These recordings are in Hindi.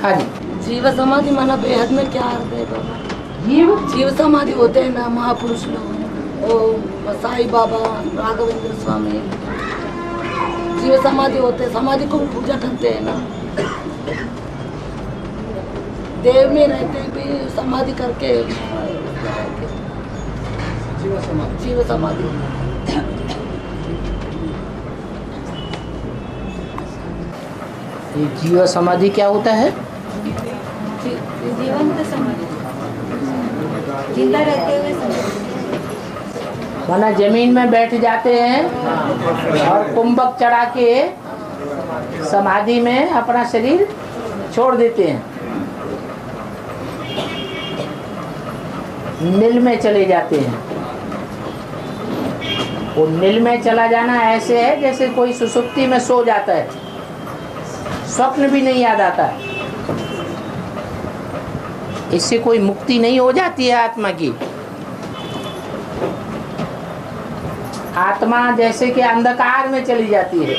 हाँ जी। जीव समाधि माना बेहद में क्या अर्थ है बाबा? जीव समाधि होते हैं ना महापुरुष लोग, ओ साईं बाबा, राघवेंद्र स्वामी, जीव समाधि होते हैं, समाधि को पूजा करते हैं ना, देव में रहते भी समाधि करके, जीव समाधि। ये जीव समाधि क्या होता है? जीवंत समाधि, जिंदा रहते हुए समाधि। माना जमीन में बैठ जाते हैं और कुंभक चढ़ा के समाधि में अपना शरीर छोड़ देते हैं, नील में चले जाते हैं। वो नील में चला जाना ऐसे है जैसे कोई सुसुप्ति में सो जाता है, स्वप्न भी नहीं याद आता है। इससे कोई मुक्ति नहीं हो जाती है आत्मा की। आत्मा जैसे कि अंधकार में चली जाती है।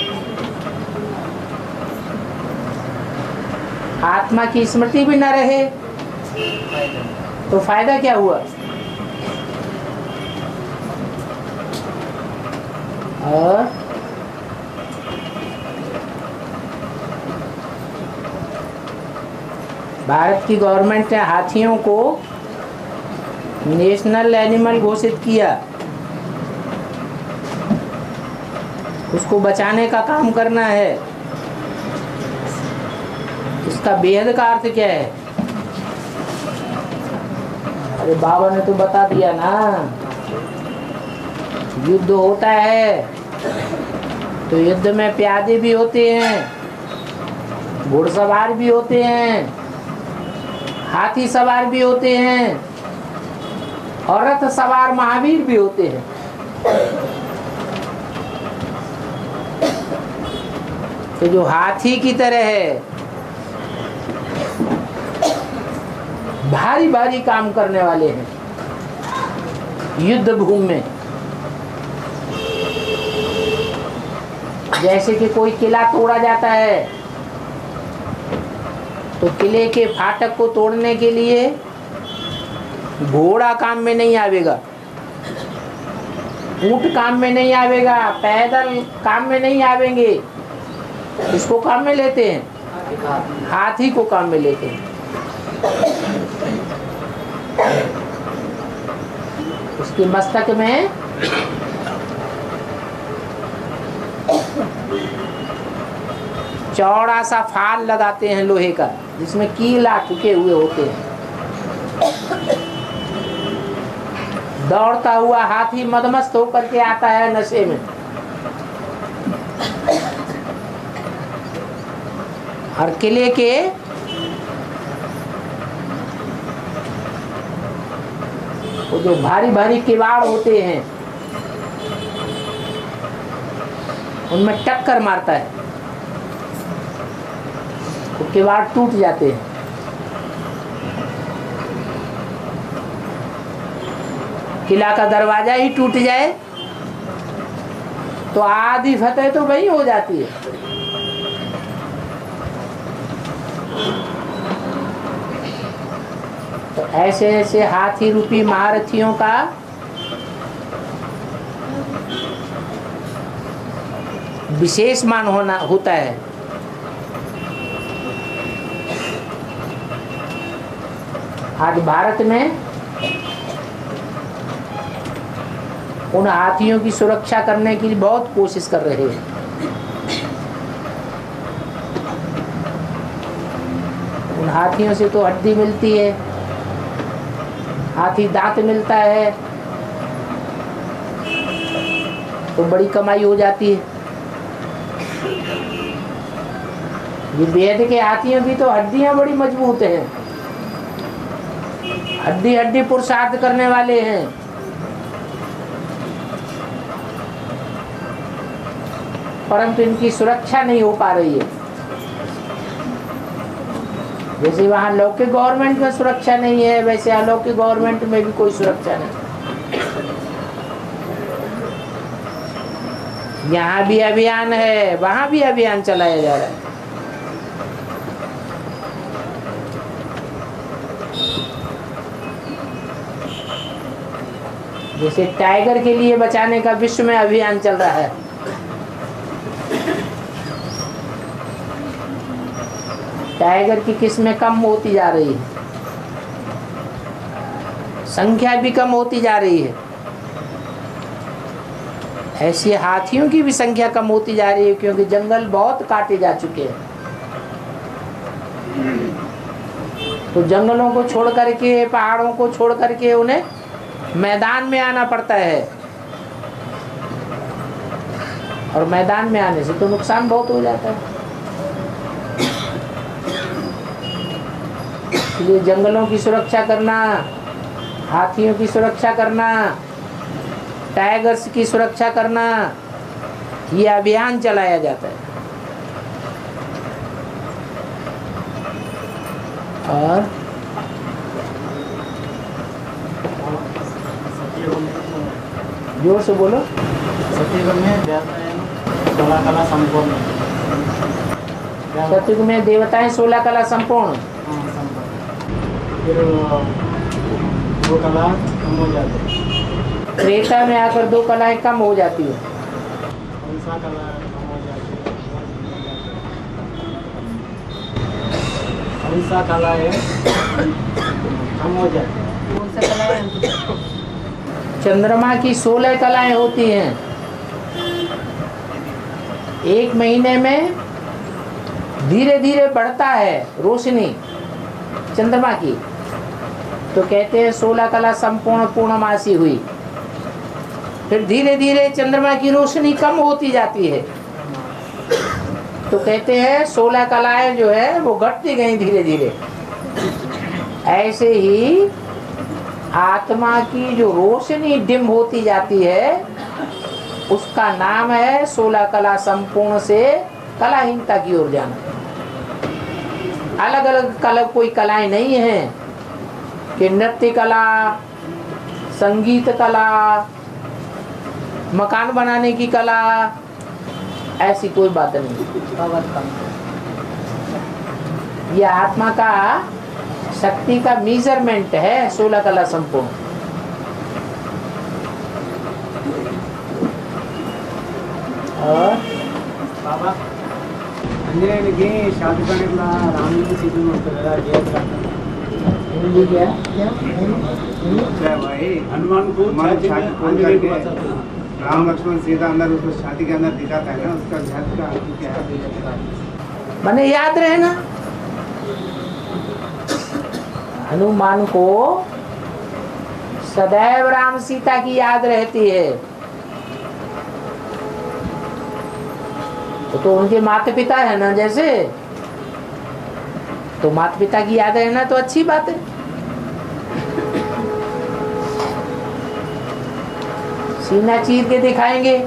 आत्मा की स्मृति भी न रहे तो फायदा क्या हुआ? और भारत की गवर्नमेंट ने हाथियों को नेशनल एनिमल घोषित किया। उसको बचाने का काम करना है। इसका बेहद का अर्थ क्या है? अरे बाबा ने तो बता दिया ना, युद्ध होता है तो युद्ध में प्यादे भी होते हैं, घुड़सवार भी होते हैं, हाथी सवार भी होते हैं और रथ सवार महावीर भी होते हैं। तो जो हाथी की तरह है, भारी भारी काम करने वाले हैं युद्ध भूमि में। जैसे कि कोई किला तोड़ा जाता है तो किले के फाटक को तोड़ने के लिए घोड़ा काम में नहीं आवेगा, ऊंट काम में नहीं आवेगा, पैदल काम में नहीं आवेंगे। इसको काम में लेते हैं, हाथी को काम में लेते हैं। उसके मस्तक में चौड़ा सा फाल लगाते हैं लोहे का, जिसमें कीला ठुके हुए होते हैं। दौड़ता हुआ हाथी मदमस्त होकर के आता है नशे में। और किले के वो जो भारी भारी किवाड़ होते हैं उनमें टक्कर मारता है, तो किवाड़ टूट जाते हैं। किला का दरवाजा ही टूट जाए तो आधी फतेह तो वही हो जाती है। तो ऐसे ऐसे हाथी रूपी महारथियों का विशेष मान होता है। आज भारत में उन हाथियों की सुरक्षा करने की बहुत कोशिश कर रहे हैं। उन हाथियों से तो हड्डी मिलती है, हाथी दांत मिलता है, तो बड़ी कमाई हो जाती है। ये वेद के हाथियों की तो हड्डियां बड़ी मजबूत हैं, हड्डी हड्डी पुरुषार्थ करने वाले हैं। परंतु इनकी सुरक्षा नहीं हो पा रही है। जैसे वहाँ लौकिक गवर्नमेंट में सुरक्षा नहीं है, वैसे अलौकिक गवर्नमेंट में भी कोई सुरक्षा नहीं। यहाँ भी अभियान है, वहाँ भी अभियान चलाया जा रहा है। जैसे टाइगर के लिए बचाने का विश्व में अभियान चल रहा है, टाइगर की किस्में कम होती जा रही है, संख्या भी कम होती जा रही है। ऐसे हाथियों की भी संख्या कम होती जा रही है, क्योंकि जंगल बहुत काटे जा चुके हैं। तो जंगलों को छोड़ करके, पहाड़ों को छोड़ करके उन्हें मैदान में आना पड़ता है, और मैदान में आने से तो नुकसान बहुत हो जाता है। इसलिए जंगलों की सुरक्षा करना, हाथियों की सुरक्षा करना, टाइगर्स की सुरक्षा करना, ये अभियान चलाया जाता है। और जोर से बोलो। सतयुग में कला कला संपूर्ण, सतयुग में देवताएं 16 कला संपूर्ण, फिर वो कला कम हो जाती है। त्रेता में आकर 2 कलाएं कम हो जाती है। कौन सा कला कम हो जाती है? कौन सा कला है कम हो जाती है? कौन सा कला है? चंद्रमा की 16 कलाएं होती हैं। 1 महीने में धीरे धीरे बढ़ता है रोशनी चंद्रमा की, तो कहते हैं 16 कला संपूर्ण पूर्णमासी हुई। फिर धीरे धीरे चंद्रमा की रोशनी कम होती जाती है, तो कहते हैं 16 कलाएं जो है वो घटती गई धीरे धीरे। ऐसे ही आत्मा की जो रोशनी डिम होती जाती है, उसका नाम है 16 कला संपूर्ण से कलाहीनता की ओर जाना। अलग अलग कला, कोई कलाएं नहीं है कि नृत्य कला, संगीत कला, मकान बनाने की कला, ऐसी कोई बात नहीं। यह आत्मा का शक्ति का मेजरमेंट है 16 कला संपूर्ण। और बाबा अंजनेయునికి शादी करने राम सीधे हिंदी क्या? भाई हनुमान को शादी खोल करके राम लक्ष्मण सीता अंदर उसको शादी के अंदर दिखाता है ना, उसका ध्यान का अर्थ क्या है? मैंने याद रहे ना, हनुमान को सदैव राम सीता की याद रहती है। तो उनके माता पिता है ना, जैसे तो माता पिता की याद रहना तो अच्छी बात है। सीना चीर के दिखाएंगे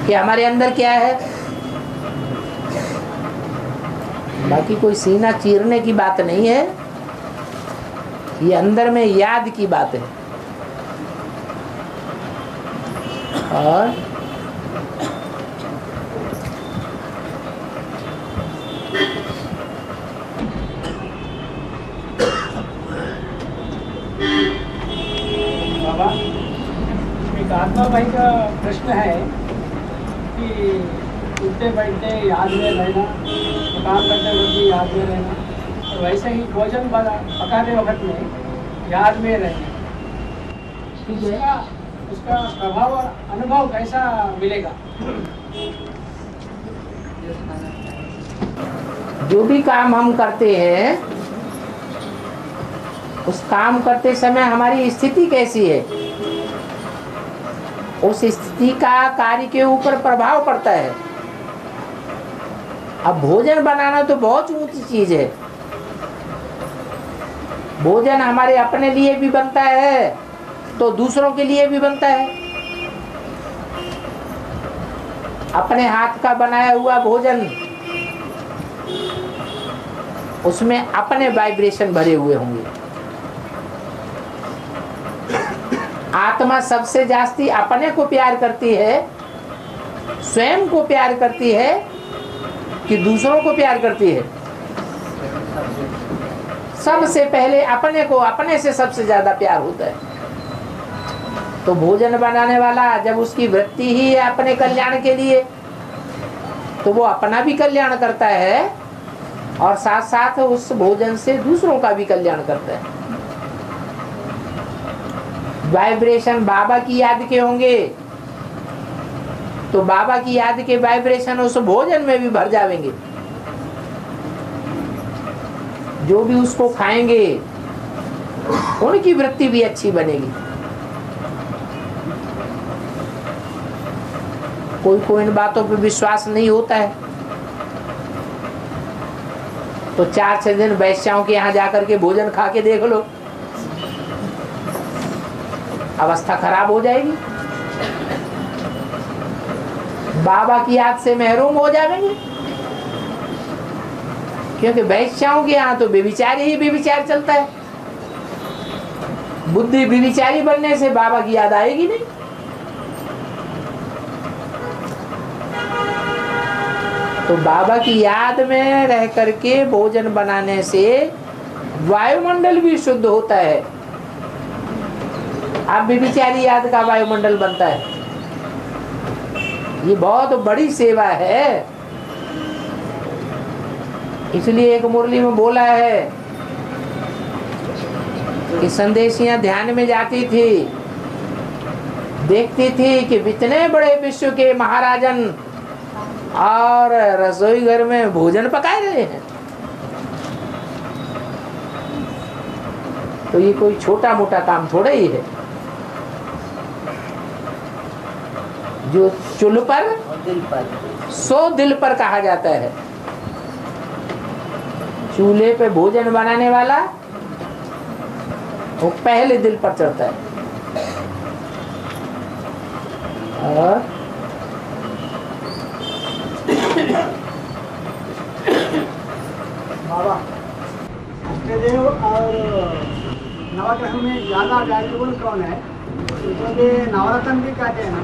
कि हमारे अंदर क्या है। बाकी कोई सीना चीरने की बात नहीं है, ये अंदर में याद की बात है। और बाबा एक आत्मा भाई का प्रश्न है कि उठते बैठते याद में रहना, काम करते वक्त भी याद में रहना, और वैसे ही भोजन पकाने वक्त में याद में रहना, उसका प्रभाव और अनुभव कैसा मिलेगा? जो भी काम हम करते हैं, उस काम करते समय हमारी स्थिति कैसी है, उस स्थिति का कार्य के ऊपर प्रभाव पड़ता है। अब भोजन बनाना तो बहुत ऊंची चीज है। भोजन हमारे अपने लिए भी बनता है तो दूसरों के लिए भी बनता है। अपने हाथ का बनाया हुआ भोजन, उसमें अपने वाइब्रेशन भरे हुए होंगे। आत्मा सबसे जास्ती अपने को प्यार करती है, स्वयं को प्यार करती है कि दूसरों को प्यार करती है? सबसे पहले अपने को, अपने से सबसे ज्यादा प्यार होता है। तो भोजन बनाने वाला जब उसकी वृत्ति ही है अपने कल्याण के लिए, तो वो अपना भी कल्याण करता है और साथ साथ उस भोजन से दूसरों का भी कल्याण करता है। वाइब्रेशन बाबा की याद के होंगे तो बाबा की याद के वाइब्रेशन उस भोजन में भी भर जाएंगे। जो भी उसको खाएंगे उनकी वृत्ति भी अच्छी बनेगी। कोई को इन बातों पे विश्वास नहीं होता है तो 4-6 दिन वैश्याओं के यहाँ जाकर के भोजन खा के देख लो, अवस्था खराब हो जाएगी। बाबा की याद से महरूम हो जाएंगे, क्योंकि वैश्याओं के यहाँ तो बेविचारी ही बेविचार चलता है। बुद्धि बेविचारी बनने से बाबा की याद आएगी नहीं। तो बाबा की याद में रह करके भोजन बनाने से वायुमंडल भी शुद्ध होता है। अब बेविचारी याद का वायुमंडल बनता है। ये बहुत बड़ी सेवा है। इसलिए एक मुरली में बोला है कि संदेशियां ध्यान में जाती थी, देखती थी कि इतने बड़े विश्व के महाराजन और रसोई घर में भोजन पका रहे हैं, तो ये कोई छोटा मोटा काम थोड़ा ही है। जो चुल्ह पर सो दिल पर कहा जाता है। चूल्हे पे भोजन बनाने वाला वो पहले दिल पर चढ़ता है। और बाबा अष्टदेव और नवग्रह में ज्यादा वैल्यूबल कौन है? क्योंकि नवरत्न भी कहते हैं ना।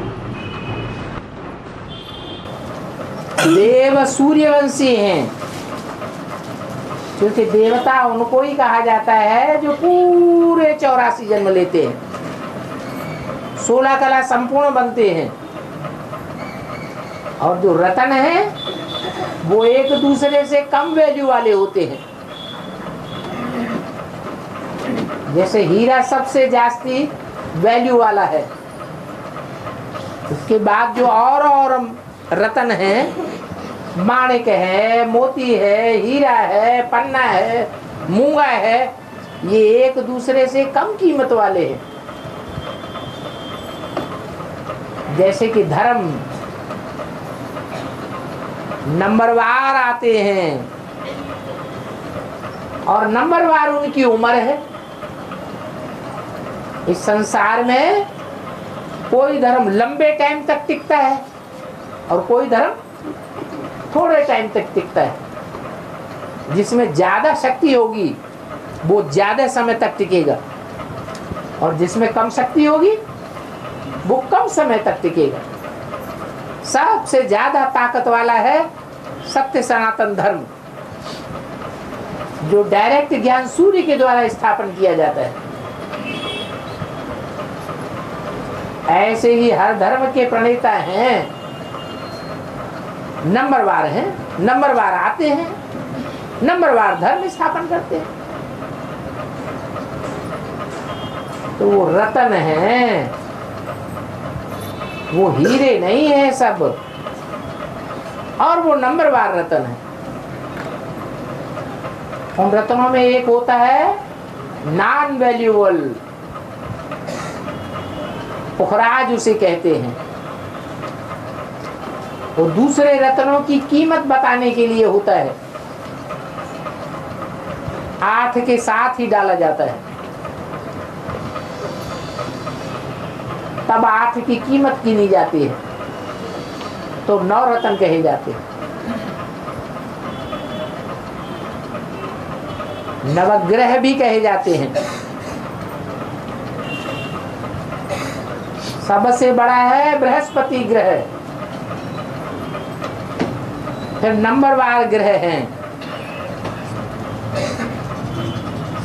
देव सूर्यवंशी हैं, क्योंकि देवता उनको ही कहा जाता है जो पूरे 84 जन्म लेते हैं, 16 कला संपूर्ण बनते हैं। और जो रतन है वो एक दूसरे से कम वैल्यू वाले होते हैं। जैसे हीरा सबसे जास्ती वैल्यू वाला है, उसके बाद जो और रतन है, माणिक है, मोती है, हीरा है, पन्ना है, मूंगा है, ये एक दूसरे से कम कीमत वाले हैं। जैसे कि धर्म नंबरवार आते हैं और नंबरवार उनकी उम्र है। इस संसार में कोई धर्म लंबे टाइम तक टिकता है और कोई धर्म थोड़े टाइम तक टिकता है। जिसमें ज्यादा शक्ति होगी वो ज्यादा समय तक टिकेगा, और जिसमें कम शक्ति होगी वो कम समय तक टिकेगा। सबसे ज्यादा ताकत वाला है सत्य सनातन धर्म, जो डायरेक्ट ज्ञान सूर्य के द्वारा स्थापन किया जाता है। ऐसे ही हर धर्म के प्रणेता हैं, नंबरवार हैं, नंबरवार आते हैं, नंबरवार धर्म स्थापन करते हैं। तो वो रतन है, वो हीरे नहीं है सब, और वो नंबरवार रतन है। उन रत्नों में एक होता है नॉन वैल्यूएबल, पुखराज उसे कहते हैं। और दूसरे रत्नों की कीमत बताने के लिए होता है, 8 के साथ ही डाला जाता है, तब 8 की कीमत गिनी जाती है, तो 9 रत्न कहे जाते हैं। नवग्रह भी कहे जाते हैं। सबसे बड़ा है बृहस्पति ग्रह, फिर नंबरवार ग्रह हैं।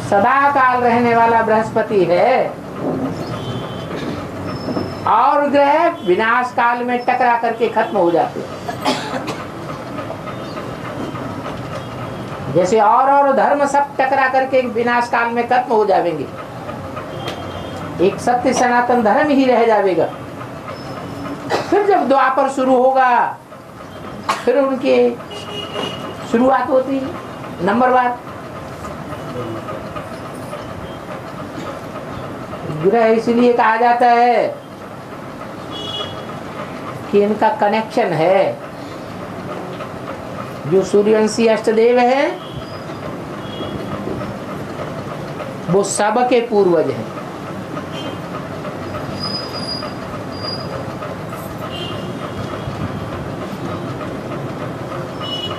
सदा काल रहने वाला बृहस्पति है, और ग्रह विनाश काल में टकरा करके खत्म हो जाते हैं। जैसे और धर्म सब टकरा करके विनाश काल में खत्म हो जाएंगे, एक सत्य सनातन धर्म ही रह जाएगा। फिर जब द्वापर शुरू होगा, फिर उनकी शुरुआत होती है नंबरवार। ग्रह इसलिए कहा जाता है कि इनका कनेक्शन है। जो सूर्यवंशी अष्टदेव हैं वो सबके पूर्वज हैं।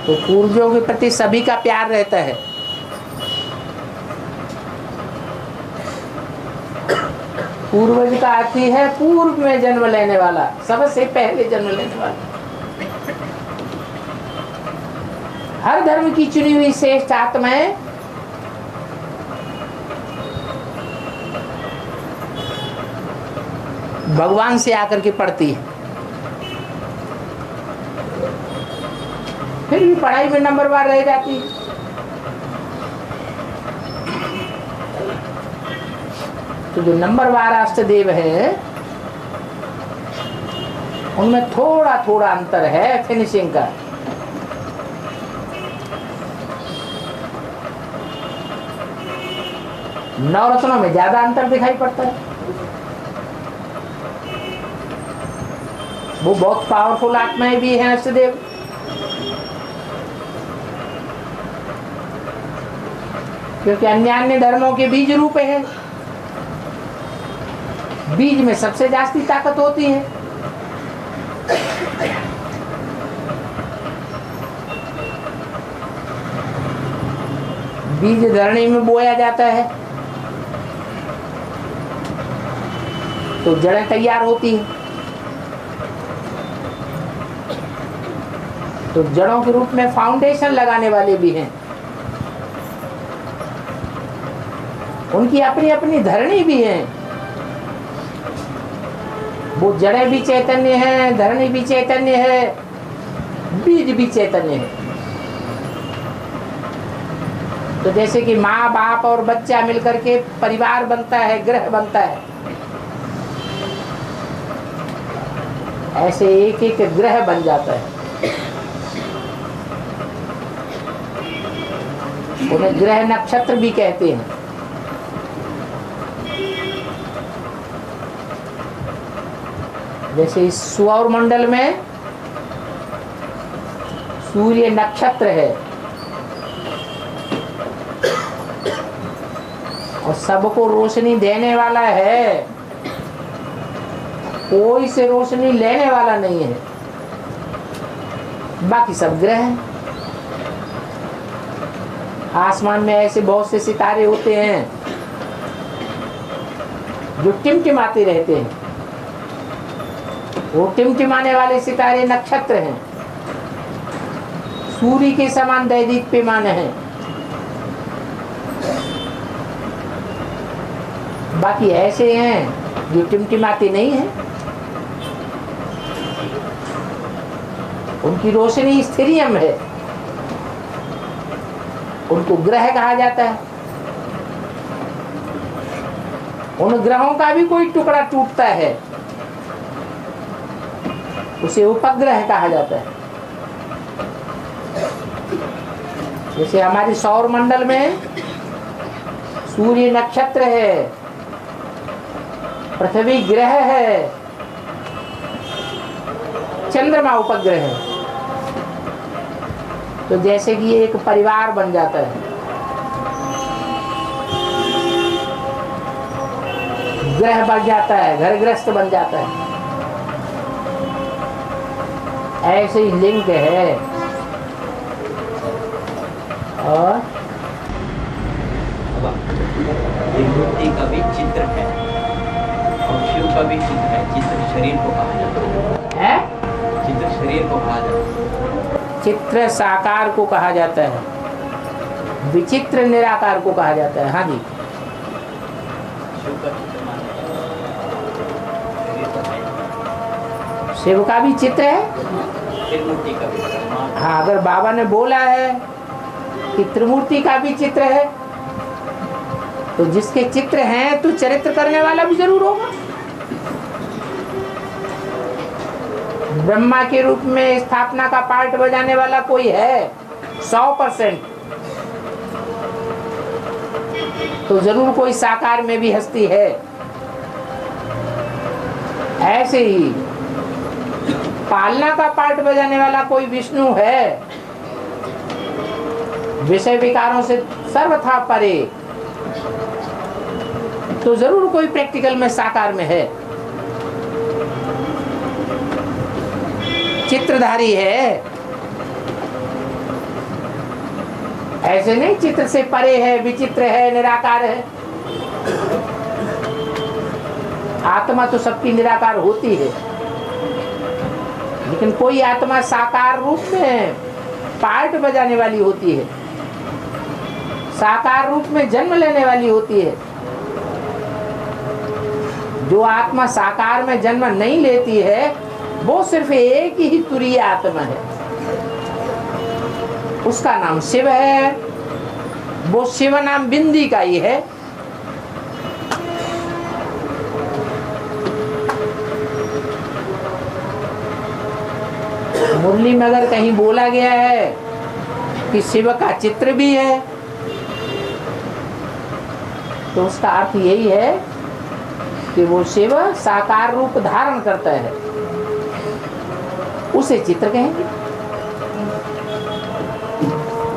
तो पूर्वजों के प्रति सभी का प्यार रहता है। पूर्वज का अर्थ ही है पूर्व में जन्म लेने वाला, सबसे पहले जन्म लेने वाला। हर धर्म की चुनी हुई श्रेष्ठ आत्माएं भगवान से आकर के पढ़ती है। फिर भी पढ़ाई में नंबरवार रह जाती है। तो जो नंबरवार अष्टदेव है उनमें थोड़ा थोड़ा अंतर है फिनिशिंग का। नवरत्नों में ज्यादा अंतर दिखाई पड़ता है। वो बहुत पावरफुल आत्माएं भी हैं अष्टदेव। क्योंकि अन्य अन्य धर्मों के बीज रूप है। बीज में सबसे जास्ती ताकत होती है। बीज धरणी में बोया जाता है तो जड़ें तैयार होती हैं। तो जड़ों के रूप में फाउंडेशन लगाने वाले भी हैं। उनकी अपनी अपनी धरणी भी है। वो जड़ें भी चैतन्य है, धरणी भी चैतन्य है, बीज भी चैतन्य है। तो जैसे कि माँ बाप और बच्चा मिलकर के परिवार बनता है, ग्रह बनता है, ऐसे एक एक ग्रह बन जाता है। उन्हें ग्रह नक्षत्र भी कहते हैं। जैसे इस सौर मंडल में सूर्य नक्षत्र है और सबको रोशनी देने वाला है, कोई से रोशनी लेने वाला नहीं है। बाकी सब ग्रह हैं। आसमान में ऐसे बहुत से सितारे होते हैं जो टिमटिमाते रहते हैं। वो टिमटिमाने वाले सितारे नक्षत्र हैं। सूर्य के समान दैदीप्यमान हैं। बाकी ऐसे हैं जो टिमटिमाते नहीं हैं। उनकी रोशनी स्थिरियम है, उनको ग्रह कहा जाता है। उन ग्रहों का भी कोई टुकड़ा टूटता है, उसे उपग्रह कहा जाता है। जैसे हमारी सौर मंडल में सूर्य नक्षत्र है, पृथ्वी ग्रह है, चंद्रमा उपग्रह है। तो जैसे कि एक परिवार बन जाता है, ग्रह बन जाता है, घर गृहस्थ बन जाता है, ऐसे ही लिंक है। और विभूति का भी चित्र है और शिव का भी चित्र है। चित्र शरीर को कहा जाता है। चित्र शरीर को कहा जाता है। चित्र साकार को कहा जाता है, विचित्र निराकार को कहा जाता है। हाँ जी, शिव का चित्र माना जाता है, शरीर को शिव का भी चित्र है। त्रिमूर्ति का भी। हाँ, अगर बाबा ने बोला है कि त्रिमूर्ति का भी चित्र है, तो जिसके चित्र हैं तो चरित्र करने वाला भी जरूर होगा। ब्रह्मा के रूप में स्थापना का पार्ट बजाने वाला कोई है 100%, तो जरूर कोई साकार में भी हस्ती है। ऐसे ही पालना का पार्ट बजाने वाला कोई विष्णु है, विषय विकारों से सर्वथा परे, तो जरूर कोई प्रैक्टिकल में साकार में है, चित्रधारी है। ऐसे नहीं चित्र से परे है, विचित्र है, निराकार है। आत्मा तो सबकी निराकार होती है, लेकिन कोई आत्मा साकार रूप में पार्ट बजाने वाली होती है, साकार रूप में जन्म लेने वाली होती है। जो आत्मा साकार में जन्म नहीं लेती है, वो सिर्फ एक ही तुरीय आत्मा है, उसका नाम शिव है। वो शिव नाम बिंदी का ही है। मुरली में अगर कहीं बोला गया है कि शिव का चित्र भी है, तो उसका अर्थ यही है कि वो शिव साकार रूप धारण करता है, उसे चित्र कहेंगे।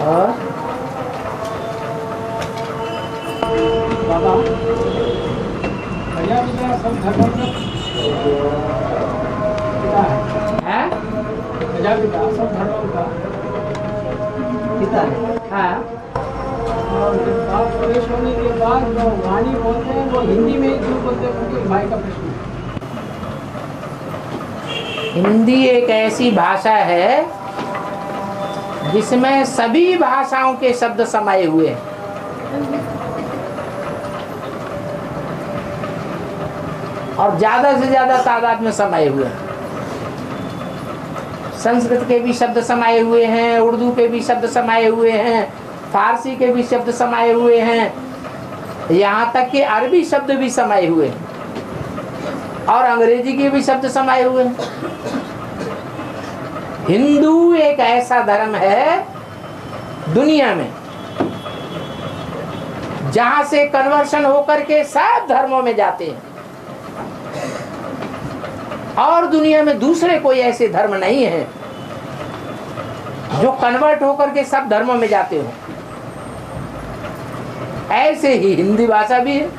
और बाबा प्रजापिता सब धर्मों का पिता है। प्रजापिता सब धर्मों का पिता है। हाँ, और जब बाप प्रवेश होने के बाद जो वाणी बोलते हैं वो हिंदी में ही क्यों बोलते हैं, क्योंकि भाई का प्रश्न है। हिंदी एक ऐसी भाषा है जिसमें सभी भाषाओं के शब्द समाये हुए हैं। और ज्यादा से ज्यादा तादाद में समाये हुए हैं। संस्कृत के भी शब्द समाये हुए हैं, उर्दू के भी शब्द समाये हुए हैं, फारसी के भी शब्द समाये हुए हैं, यहाँ तक कि अरबी शब्द भी समाये हुए हैं, और अंग्रेजी के भी शब्द समाये हुए हैं। हिंदू एक ऐसा धर्म है दुनिया में जहां से कन्वर्शन होकर के सब धर्मों में जाते हैं, और दुनिया में दूसरे कोई ऐसे धर्म नहीं है जो कन्वर्ट होकर के सब धर्मों में जाते हो। ऐसे ही हिंदी भाषा भी है।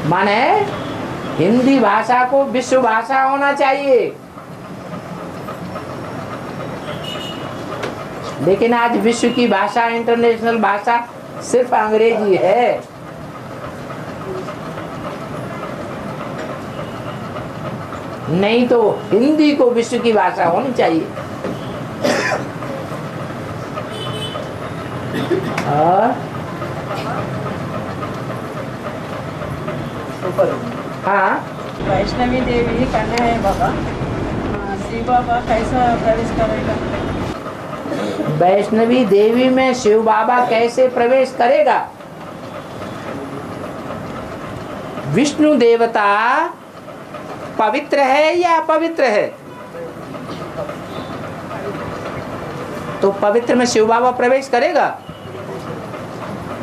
माने हिंदी भाषा को विश्व भाषा होना चाहिए, लेकिन आज विश्व की भाषा, इंटरनेशनल भाषा सिर्फ अंग्रेजी है। नहीं तो हिंदी को विश्व की भाषा होनी चाहिए। और हाँ, वैष्णवी देवी कन्या है बाबा, शिव बाबा कैसा प्रवेश करेगा? वैष्णवी देवी में शिव बाबा कैसे प्रवेश करेगा? विष्णु देवता पवित्र है या अपवित्र है? तो पवित्र में शिव बाबा प्रवेश करेगा?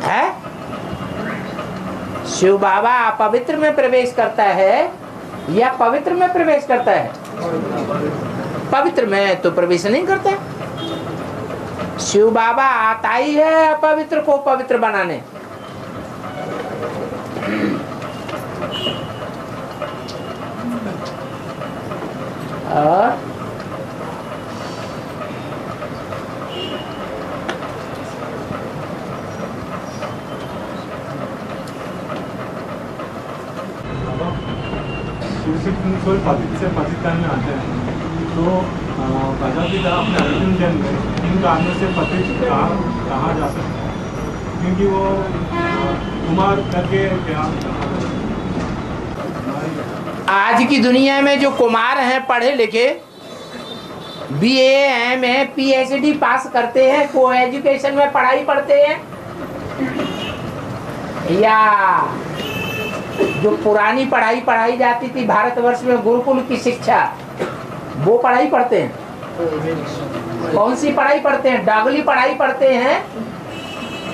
है? शिव बाबा अपवित्र में प्रवेश करता है या पवित्र में प्रवेश करता है? पवित्र में तो प्रवेश नहीं करता। शिव बाबा आता ही है अपवित्र को पवित्र बनाने। और शिव से पतितान में आते हैं, तो प्रजापिता अपने अर्जुन जन्म में इन कारणों से पतित कहा जा सकता है, क्योंकि वो कुमार करके क्या आज की दुनिया में जो कुमार हैं पढ़े लिखे, BA MA PhD पास करते हैं, को एजुकेशन में पढ़ाई पढ़ते हैं, या जो पुरानी पढ़ाई पढ़ाई जाती थी भारतवर्ष में गुरुकुल की शिक्षा, वो पढ़ाई पढ़ते हैं? कौन सी पढ़ाई पढ़ते हैं? डागली पढ़ाई पढ़ते हैं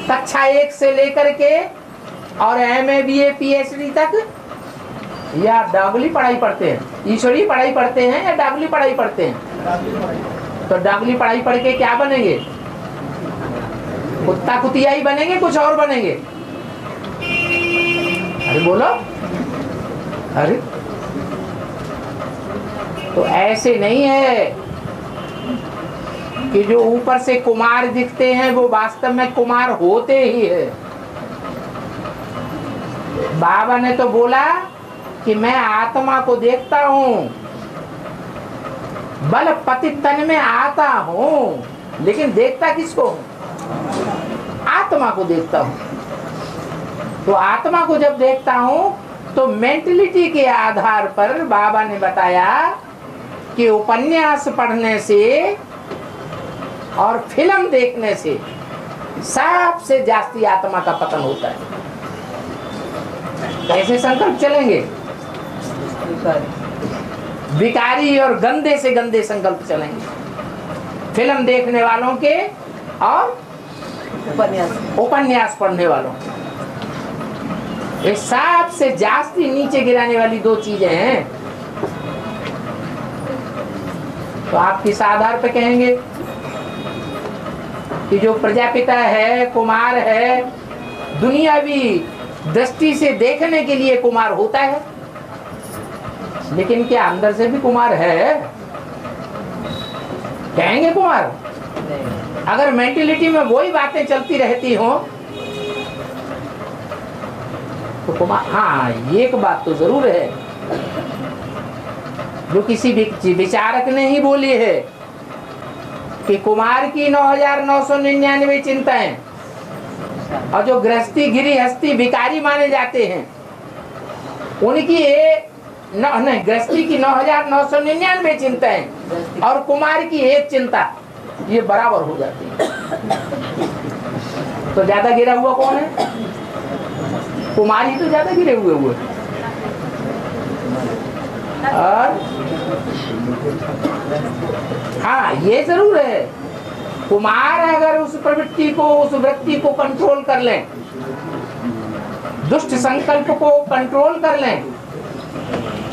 कक्षा 1 से लेकर के और MA BA PhD तक, या डागली पढ़ाई पढ़ते हैं? ईश्वरीय पढ़ाई पढ़ते हैं या डागली पढ़ाई पढ़ते हैं? तो डागली पढ़ाई पढ़ के क्या बनेंगे? कुत्ता कुतिया ही बनेंगे, कुछ और बनेंगे? अरे बोलो, अरे तो ऐसे नहीं है कि जो ऊपर से कुमार दिखते हैं वो वास्तव में कुमार होते ही है। बाबा ने तो बोला कि मैं आत्मा को देखता हूँ, बल पतित तन में आता हूँ, लेकिन देखता किसको? आत्मा को देखता हूँ। तो आत्मा को जब देखता हूँ तो मेंटलिटी के आधार पर बाबा ने बताया कि उपन्यास पढ़ने से और फिल्म देखने से सबसे जास्ती आत्मा का पतन होता है। कैसे संकल्प चलेंगे? विकारी और गंदे से गंदे संकल्प चलेंगे, फिल्म देखने वालों के और उपन्यास पढ़ने वालों। ये सबसे जास्ती नीचे गिराने वाली दो चीजें हैं। तो आप किस आधार पे कहेंगे कि जो प्रजापिता है, कुमार है, दुनियावी दृष्टि से देखने के लिए कुमार होता है, लेकिन क्या अंदर से भी कुमार है? कहेंगे कुमार? अगर मेंटलिटी में वही बातें चलती रहती हो तो कुमार। हाँ, एक बात तो जरूर है जो किसी विचारक ने ही बोली है कि कुमार की 9,999 चिंताएं, और जो गृहस्थी गृहस्थी विकारी माने जाते हैं उनकी नहीं, गृहस्थी की 9,999 चिंताएं और कुमार की एक चिंता, ये बराबर हो जाती है। तो ज्यादा गिरा हुआ कौन है? कुमार ही तो ज्यादा गिरे हुए। और हाँ, ये जरूर है, कुमार अगर उस प्रवृत्ति को, उस वृत्ति को कंट्रोल कर लें, दुष्ट संकल्प को कंट्रोल कर लें,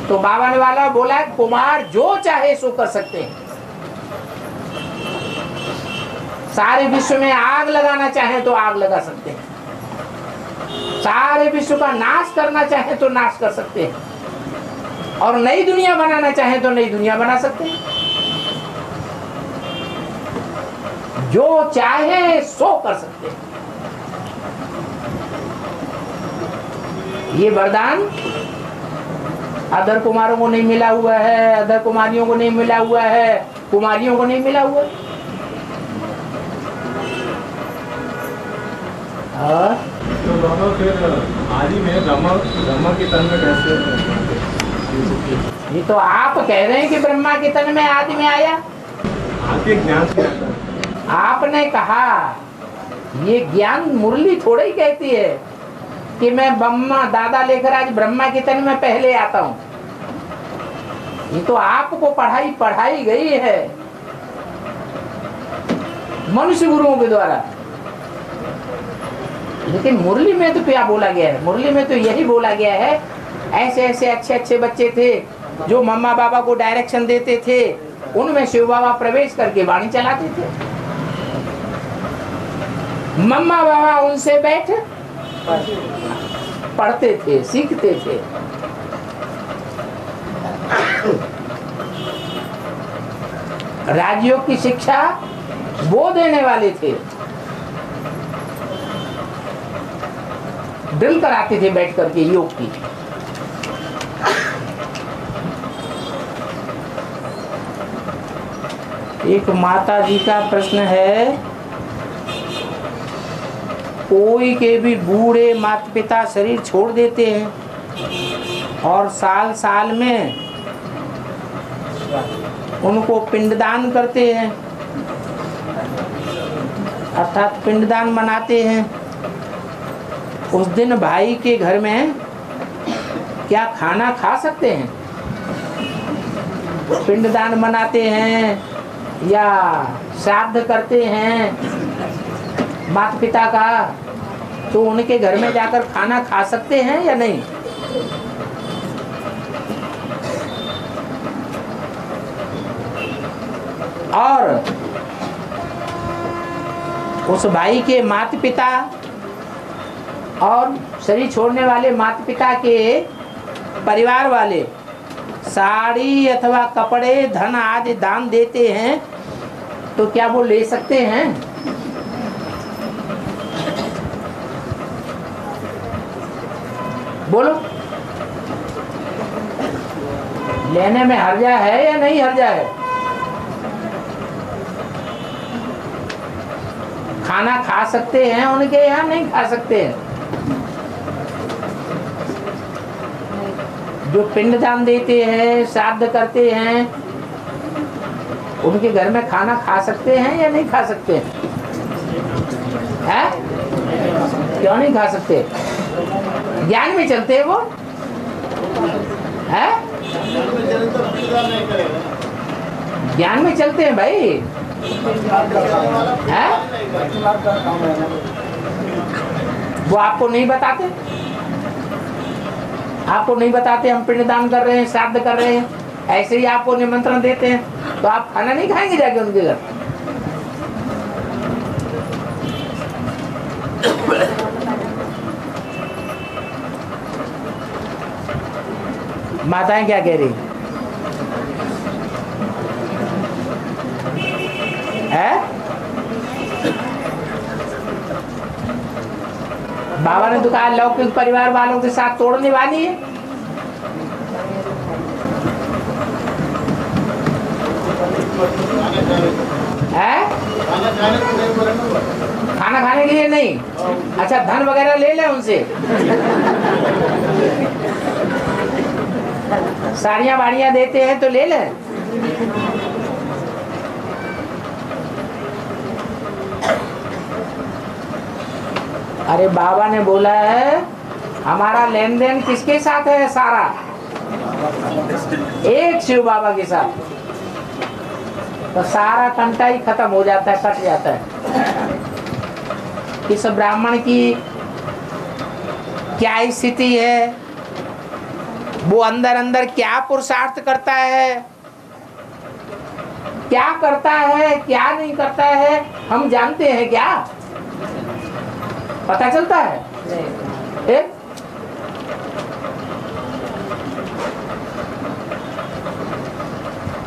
तो बाबा ने वाला बोला कुमार जो चाहे सो कर सकते हैं। सारे विश्व में आग लगाना चाहे तो आग लगा सकते हैं, सारे विश्व का नाश करना चाहे तो नाश कर सकते हैं, और नई दुनिया बनाना चाहे तो नई दुनिया बना सकते हैं। जो चाहे सो कर सकते हैं। ये वरदान अदर कुमारों को नहीं मिला हुआ है, अदर कुमारियों को नहीं मिला हुआ है, कुमारियों को नहीं मिला हुआ। तो दोनों फिर आदि में ब्रह्मा के तन में कैसे? ये तो आप कह रहे हैं कि ब्रह्मा के तन में आदि में आया। आपके ज्ञान से आता है। आपने कहा, ये ज्ञान मुरली थोड़ा ही कहती है कि मैं ब्रह्मा दादा लेकर आज ब्रह्मा के तन में पहले आता हूँ। ये तो आपको पढ़ाई गई है मनुष्य गुरुओं के द्वारा। लेकिन मुरली में तो क्या बोला गया है? मुरली में तो यही बोला गया है, ऐसे ऐसे अच्छे अच्छे बच्चे थे जो मम्मा बाबा को डायरेक्शन देते थे, उनमें शिव बाबा प्रवेश करके वाणी चलाते थे। मम्मा बाबा उनसे बैठ पढ़ते थे, सीखते थे। राजयोग की शिक्षा वो देने वाले थे, ड्रिल कराते थे बैठ करके योग की। एक माता जी का प्रश्न है, कोई के भी बूढ़े माता पिता शरीर छोड़ देते हैं और साल साल में उनको पिंडदान करते हैं, अर्थात पिंडदान मनाते हैं। उस दिन भाई के घर में क्या खाना खा सकते हैं? पिंडदान मनाते हैं या श्राद्ध करते हैं माता पिता का, तो उनके घर में जाकर खाना खा सकते हैं या नहीं? और उस भाई के माता पिता और शरीर छोड़ने वाले माता पिता के परिवार वाले साड़ी अथवा कपड़े, धन आदि दान देते हैं, तो क्या वो ले सकते हैं? बोलो, लेने में हर्जा है या नहीं हर्जा है? खाना खा सकते हैं उनके यहाँ, नहीं खा सकते हैं? जो पिंडदान देते हैं, श्राद्ध करते हैं, उनके घर में खाना खा सकते हैं या नहीं खा सकते हैं? क्यों नहीं खा सकते? ज्ञान में चलते हैं वो, है? ज्ञान में चलते हैं भाई, है? वो आपको नहीं बताते, आपको नहीं बताते हम पिंडदान कर रहे हैं, श्राद्ध कर रहे हैं, ऐसे ही आपको निमंत्रण देते हैं, तो आप खाना नहीं खाएंगे जाके उनके घर? माताएं क्या कह रही है? बाबा ने तो कहा लौकिक परिवार वालों के साथ तोड़ने वाली है। खाना खाने के लिए नहीं? अच्छा, धन वगैरह ले ले उनसे, साड़ियाँ बाड़ियाँ देते हैं तो ले ले। अरे बाबा ने बोला है हमारा लेन देन किसके साथ है? सारा एक शिव बाबा के साथ, तो सारा कंटा ही खत्म हो जाता है, कट जाता है। इस ब्राह्मण की क्या स्थिति है, वो अंदर अंदर क्या पुरुषार्थ करता है, क्या करता है, क्या नहीं करता है, हम जानते हैं क्या? पता चलता है?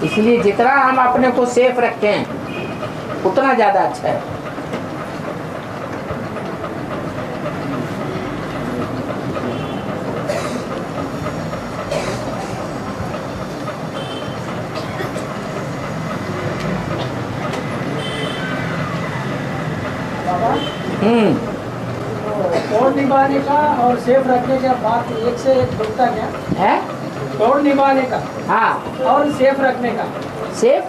इसलिए जितना हम अपने को सेफ रखें उतना ज्यादा अच्छा है। तोड़ निभाने का और सेफ रखने का बात एक से एक जुड़ता क्या है? तोड़ निभाने का, हाँ, और सेफ रखने का। सेफ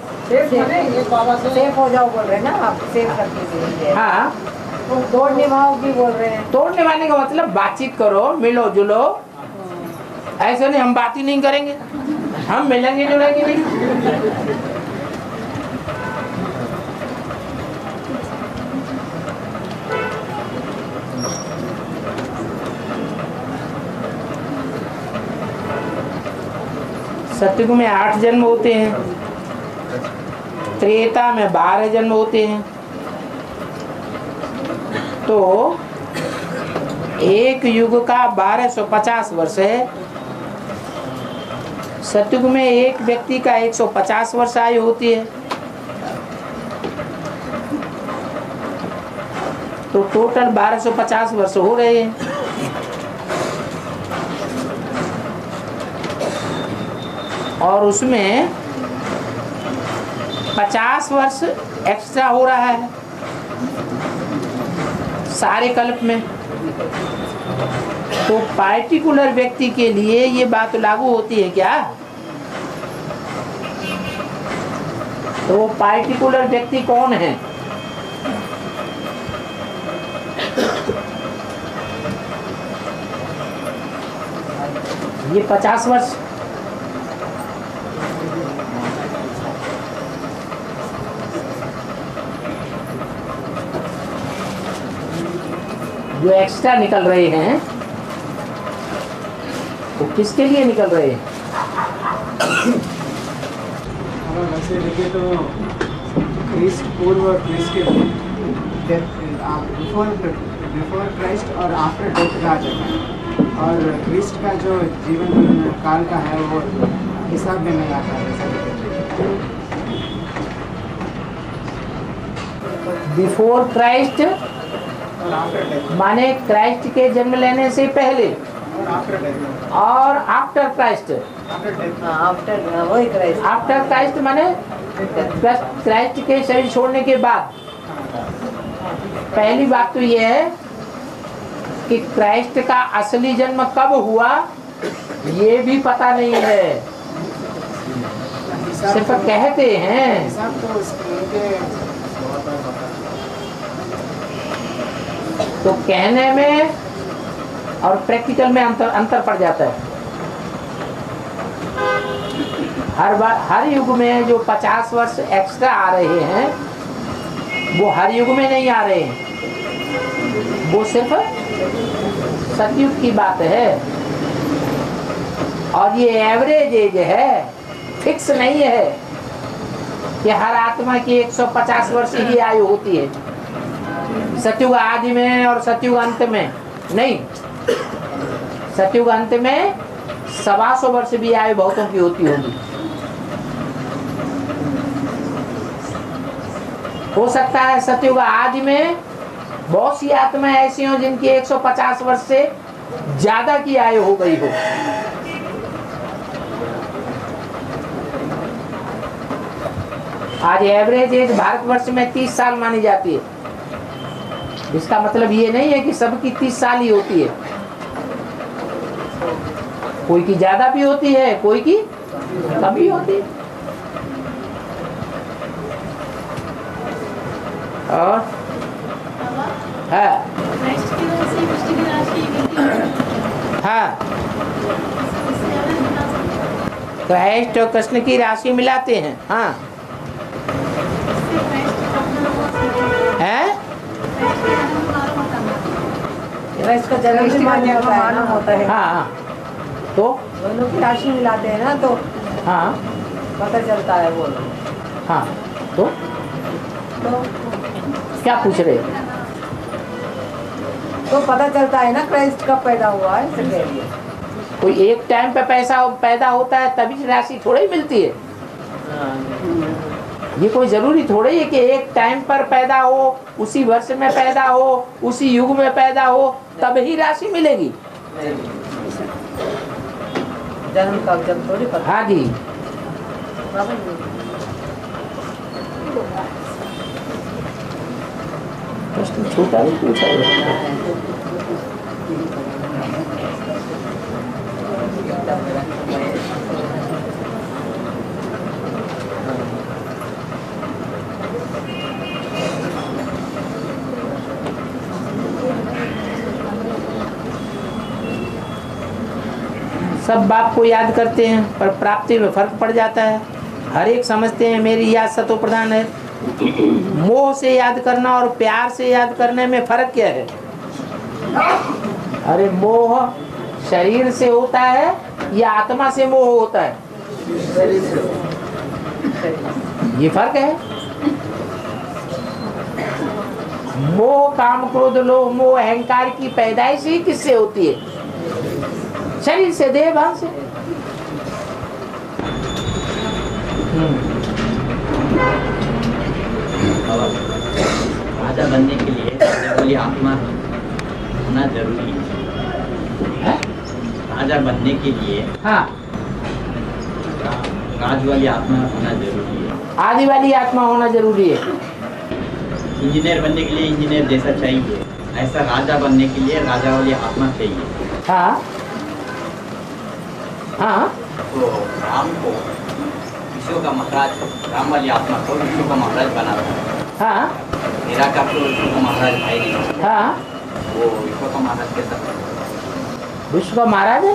माने एक बाबा से सेफ हो जाओ बोल रहे हैं ना आप, सेफ रखने के लिए। हाँ, तो तोड़ निभाओ भी बोल रहे हैं। तोड़ निभाने का मतलब बातचीत करो, मिलो जुलो। ऐसे नहीं हम बात ही नहीं करेंगे, हम मिलेंगे जुलेंगे नहीं। सतयुग में 8 जन्म होते हैं, त्रेता में 12 जन्म होते हैं। तो एक युग का 1250 वर्ष है। सतयुग में एक व्यक्ति का 150 वर्ष आयु होती है। तो टोटल 1250 वर्ष हो रहे हैं। और उसमें 50 वर्ष एक्स्ट्रा हो रहा है सारे कल्प में। तो पार्टिकुलर व्यक्ति के लिए ये बात लागू होती है क्या? तो वो पार्टिकुलर व्यक्ति कौन है? ये 50 वर्ष जो एक्स्ट्रा निकल रहे हैं तो किसके लिए निकल रहे हैं? अगर वैसे देखें तो क्रिस्ट पूर्व क्रिस्ट के बिफोर क्राइस्ट और आफ्टर डेथ कहा जाता है, और क्रिस्ट का जो जीवन काल का है वो हिसाब में नहीं आता है। बिफोर क्राइस्ट माने क्राइस्ट के जन्म लेने से पहले, और आफ्टर क्राइस्ट, आफ्टर क्राइस्ट माने क्राइस्ट के शरीर छोड़ने के बाद। पहली बात तो ये है कि क्राइस्ट का असली जन्म कब हुआ ये भी पता नहीं है, सिर्फ कहते हैं। तो कहने में और प्रैक्टिकल में अंतर पड़ जाता है। हर बार हर युग में जो 50 वर्ष एक्स्ट्रा आ रहे हैं वो हर युग में नहीं आ रहे हैं, वो सिर्फ सतयुग की बात है। और ये एवरेज एज है, फिक्स नहीं है कि हर आत्मा की 150 वर्ष की आयु होती है, सतयुग आदि में और सतयुग अंत में नहीं। सतयुग अंत में 125 वर्ष भी आयु बहुतों की होती होगी। हो सकता है सतयुग आदि में बहुत सी आत्माएं ऐसी हों जिनकी 150 वर्ष से ज्यादा की आयु हो गई हो। आज एवरेज एज भारतवर्ष में 30 साल मानी जाती है। इसका मतलब ये नहीं है कि सबकी 30 साल ही होती है, कोई की ज्यादा भी होती है, कोई की कम भी होती है। और हाँ हाँ, क्राइस्ट और कृष्ण की राशि मिलाते हैं। हाँ है, इसका जन्म भी मालूम होता है। हाँ तो दोनों की राशि मिलाते हैं ना, तो हाँ पता चलता है वो। हाँ तो क्या पूछ रहे हो? तो पता चलता है ना क्राइस्ट कब पैदा हुआ है, इसके लिए। कोई एक टाइम पे पैसा पैदा होता है तभी राशि थोड़ी ही मिलती है। ये कोई जरूरी थोड़ी है कि एक टाइम पर पैदा हो, उसी वर्ष में पैदा हो, उसी युग में पैदा हो तब ही राशि मिलेगी। जन्म कब जब थोड़ी पता। हाँ जी, प्रश्न छोटा ही पूछा है। सब बाप को याद करते हैं पर प्राप्ति में फर्क पड़ जाता है। हर एक समझते हैं मेरी याद सतो प्रधान है। मोह से याद करना और प्यार से याद करने में फर्क क्या है? अरे मोह शरीर से होता है या आत्मा से मोह होता है? ये फर्क है। मोह काम क्रोध लोभ मोह अहंकार की पैदाइश ही किससे होती है? शरीर से, देह भाव से। राजा बनने के लिए राजा वाली आत्मा होना जरूरी है। राजा बनने के लिए हाँ, राज वाली आत्मा होना जरूरी है। आदि वाली आत्मा होना जरूरी है। इंजीनियर बनने के लिए इंजीनियर जैसा चाहिए, ऐसा राजा बनने के लिए राजा वाली आत्मा चाहिए। हाँ हाँ, तो राम को विश्व का महाराज, राम वाली आत्मा को विश्व का महाराज बना था। हाँ निराकार तो विश्व का महाराज है ही नहीं, हाँ, वो विश्व का महाराज कैसा विश्व का महाराज है,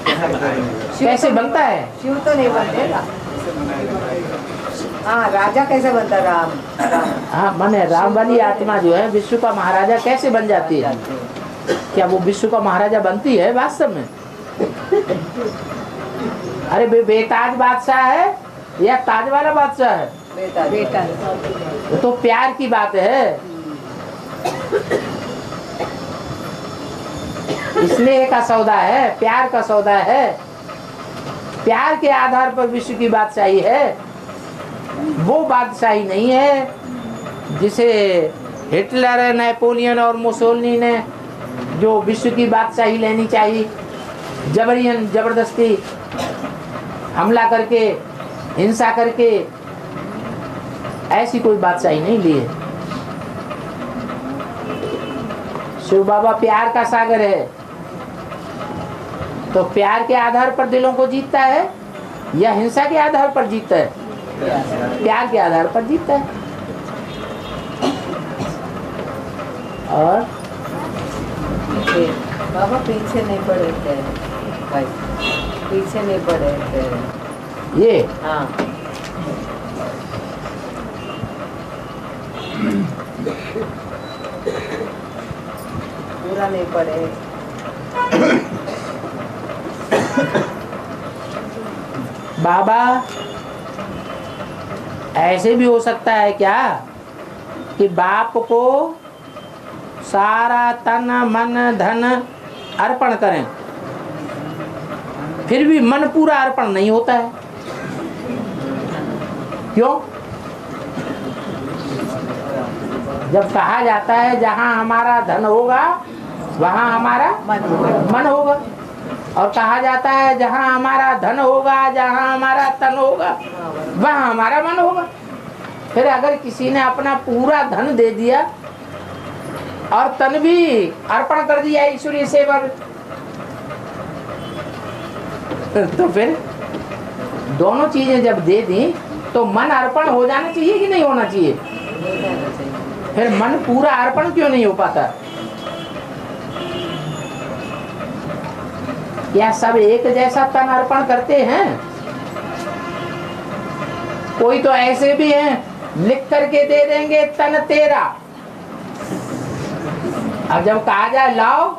कैसा बनाएगा? कैसे बनता है? शिव तो नहीं बनते ना। हाँ, राजा कैसे बनता? राम हाँ, माने राम वाली आत्मा जो है विश्व का महाराजा कैसे बन जाती है? क्या वो विश्व का महाराजा बनती है वास्तव में? अरे बेताज बादशाह है या ताज वाला बादशाह है? बेटा तो प्यार की बात है, इसलिए का सौदा है, प्यार का सौदा है। प्यार के आधार पर विश्व की बादशाही है, वो बादशाही नहीं है जिसे हिटलर, नेपोलियन और मुसोलिनी ने जो विश्व की बादशाही लेनी चाहिए, जबरदस्ती हमला करके, हिंसा करके, ऐसी कोई बादशाही नहीं ली है। शिव बाबा प्यार का सागर है, तो प्यार के आधार पर दिलों को जीतता है या हिंसा के आधार पर जीतता है? प्यार के आधार पर जीतता है। और बाबा पीछे नहीं पड़े थे भाई, पीछे नहीं पड़े थे ये हाँ। पूरा नहीं पड़े। बाबा ऐसे भी हो सकता है क्या कि बाप को सारा तन मन धन अर्पण करें, फिर भी मन पूरा अर्पण नहीं होता है? क्यों? जब कहा जाता है जहां हमारा धन होगा वहां हमारा मन होगा, और कहा जाता है जहां हमारा धन होगा, जहां हमारा तन होगा, वहां हमारा मन होगा। फिर अगर किसी ने अपना पूरा धन दे दिया और तन भी अर्पण कर दिया ईश्वरीय सेवा में, तो फिर दोनों चीजें जब दे दी तो मन अर्पण हो जाना चाहिए कि नहीं होना चाहिए? फिर मन पूरा अर्पण क्यों नहीं हो पाता? क्या सब एक जैसा तन अर्पण करते हैं? कोई तो ऐसे भी हैं लिख करके दे देंगे तन तेरा, अब जब कहा जाए लाओ,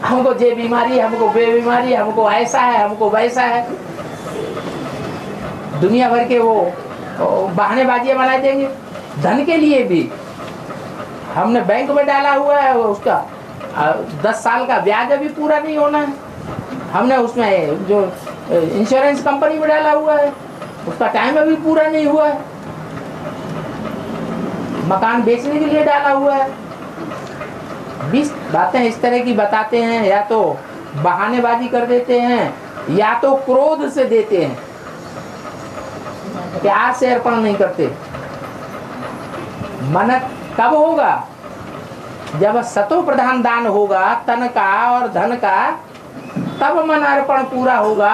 हमको ये बीमारी, हमको वे बीमारी, हमको ऐसा है, हमको वैसा है, दुनिया भर के वो बहानेबाजियां बना देंगे। धन के लिए भी हमने बैंक में डाला हुआ है, उसका 10 साल का ब्याज अभी पूरा नहीं होना है, हमने उसमें जो इंश्योरेंस कंपनी में डाला हुआ है उसका टाइम अभी पूरा नहीं हुआ है, मकान बेचने के लिए डाला हुआ है। 20 बातें इस तरह की बताते हैं, या तो बहानेबाजी कर देते हैं या तो क्रोध से देते हैं, प्यार से अर्पण नहीं करते। मन कब होगा? जब सतो प्रधान दान होगा तन का और धन का, तब मन अर्पण पूरा होगा,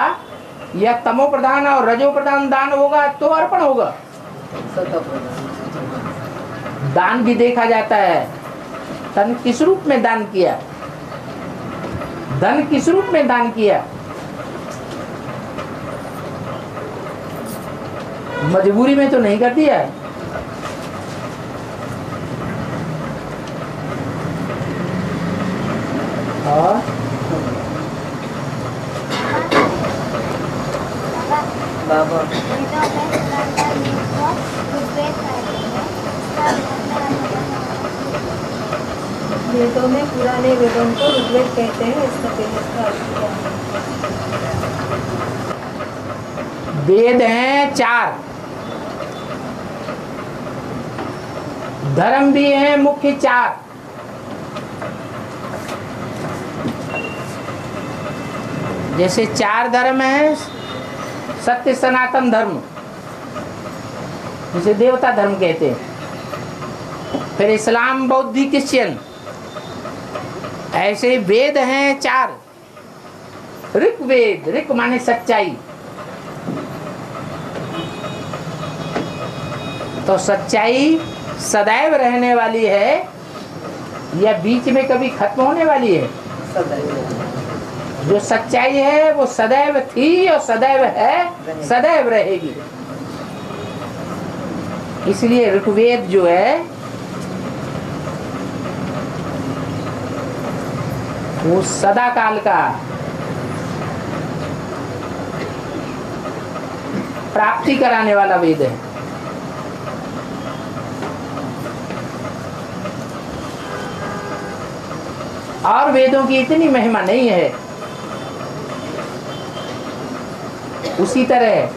या तमो प्रधान और रजो प्रधान दान होगा तो अर्पण होगा। दान भी देखा जाता है, तन किस रूप में दान किया, धन किस रूप में दान किया। मजबूरी में तो नहीं कर दिया। और बाबा वेदों में, पुराने वेदों को ऋग्वेद कहते हैं, इसका वेद हैं 4, धर्म भी हैं मुख्य 4। जैसे 4 धर्म है, सत्य सनातन धर्म जिसे देवता धर्म कहते हैं, फिर इस्लाम, बौद्ध, क्रिश्चियन, ऐसे वेद हैं 4। ऋग्वेद, ऋक माने सच्चाई, तो सच्चाई सदैव रहने वाली है या बीच में कभी खत्म होने वाली है? जो सच्चाई है वो सदैव थी और सदैव है, सदैव रहेगी। इसलिए ऋग्वेद जो है वो सदा काल का प्राप्ति कराने वाला वेद है। और वेदों की इतनी महिमा नहीं है। उसी तरह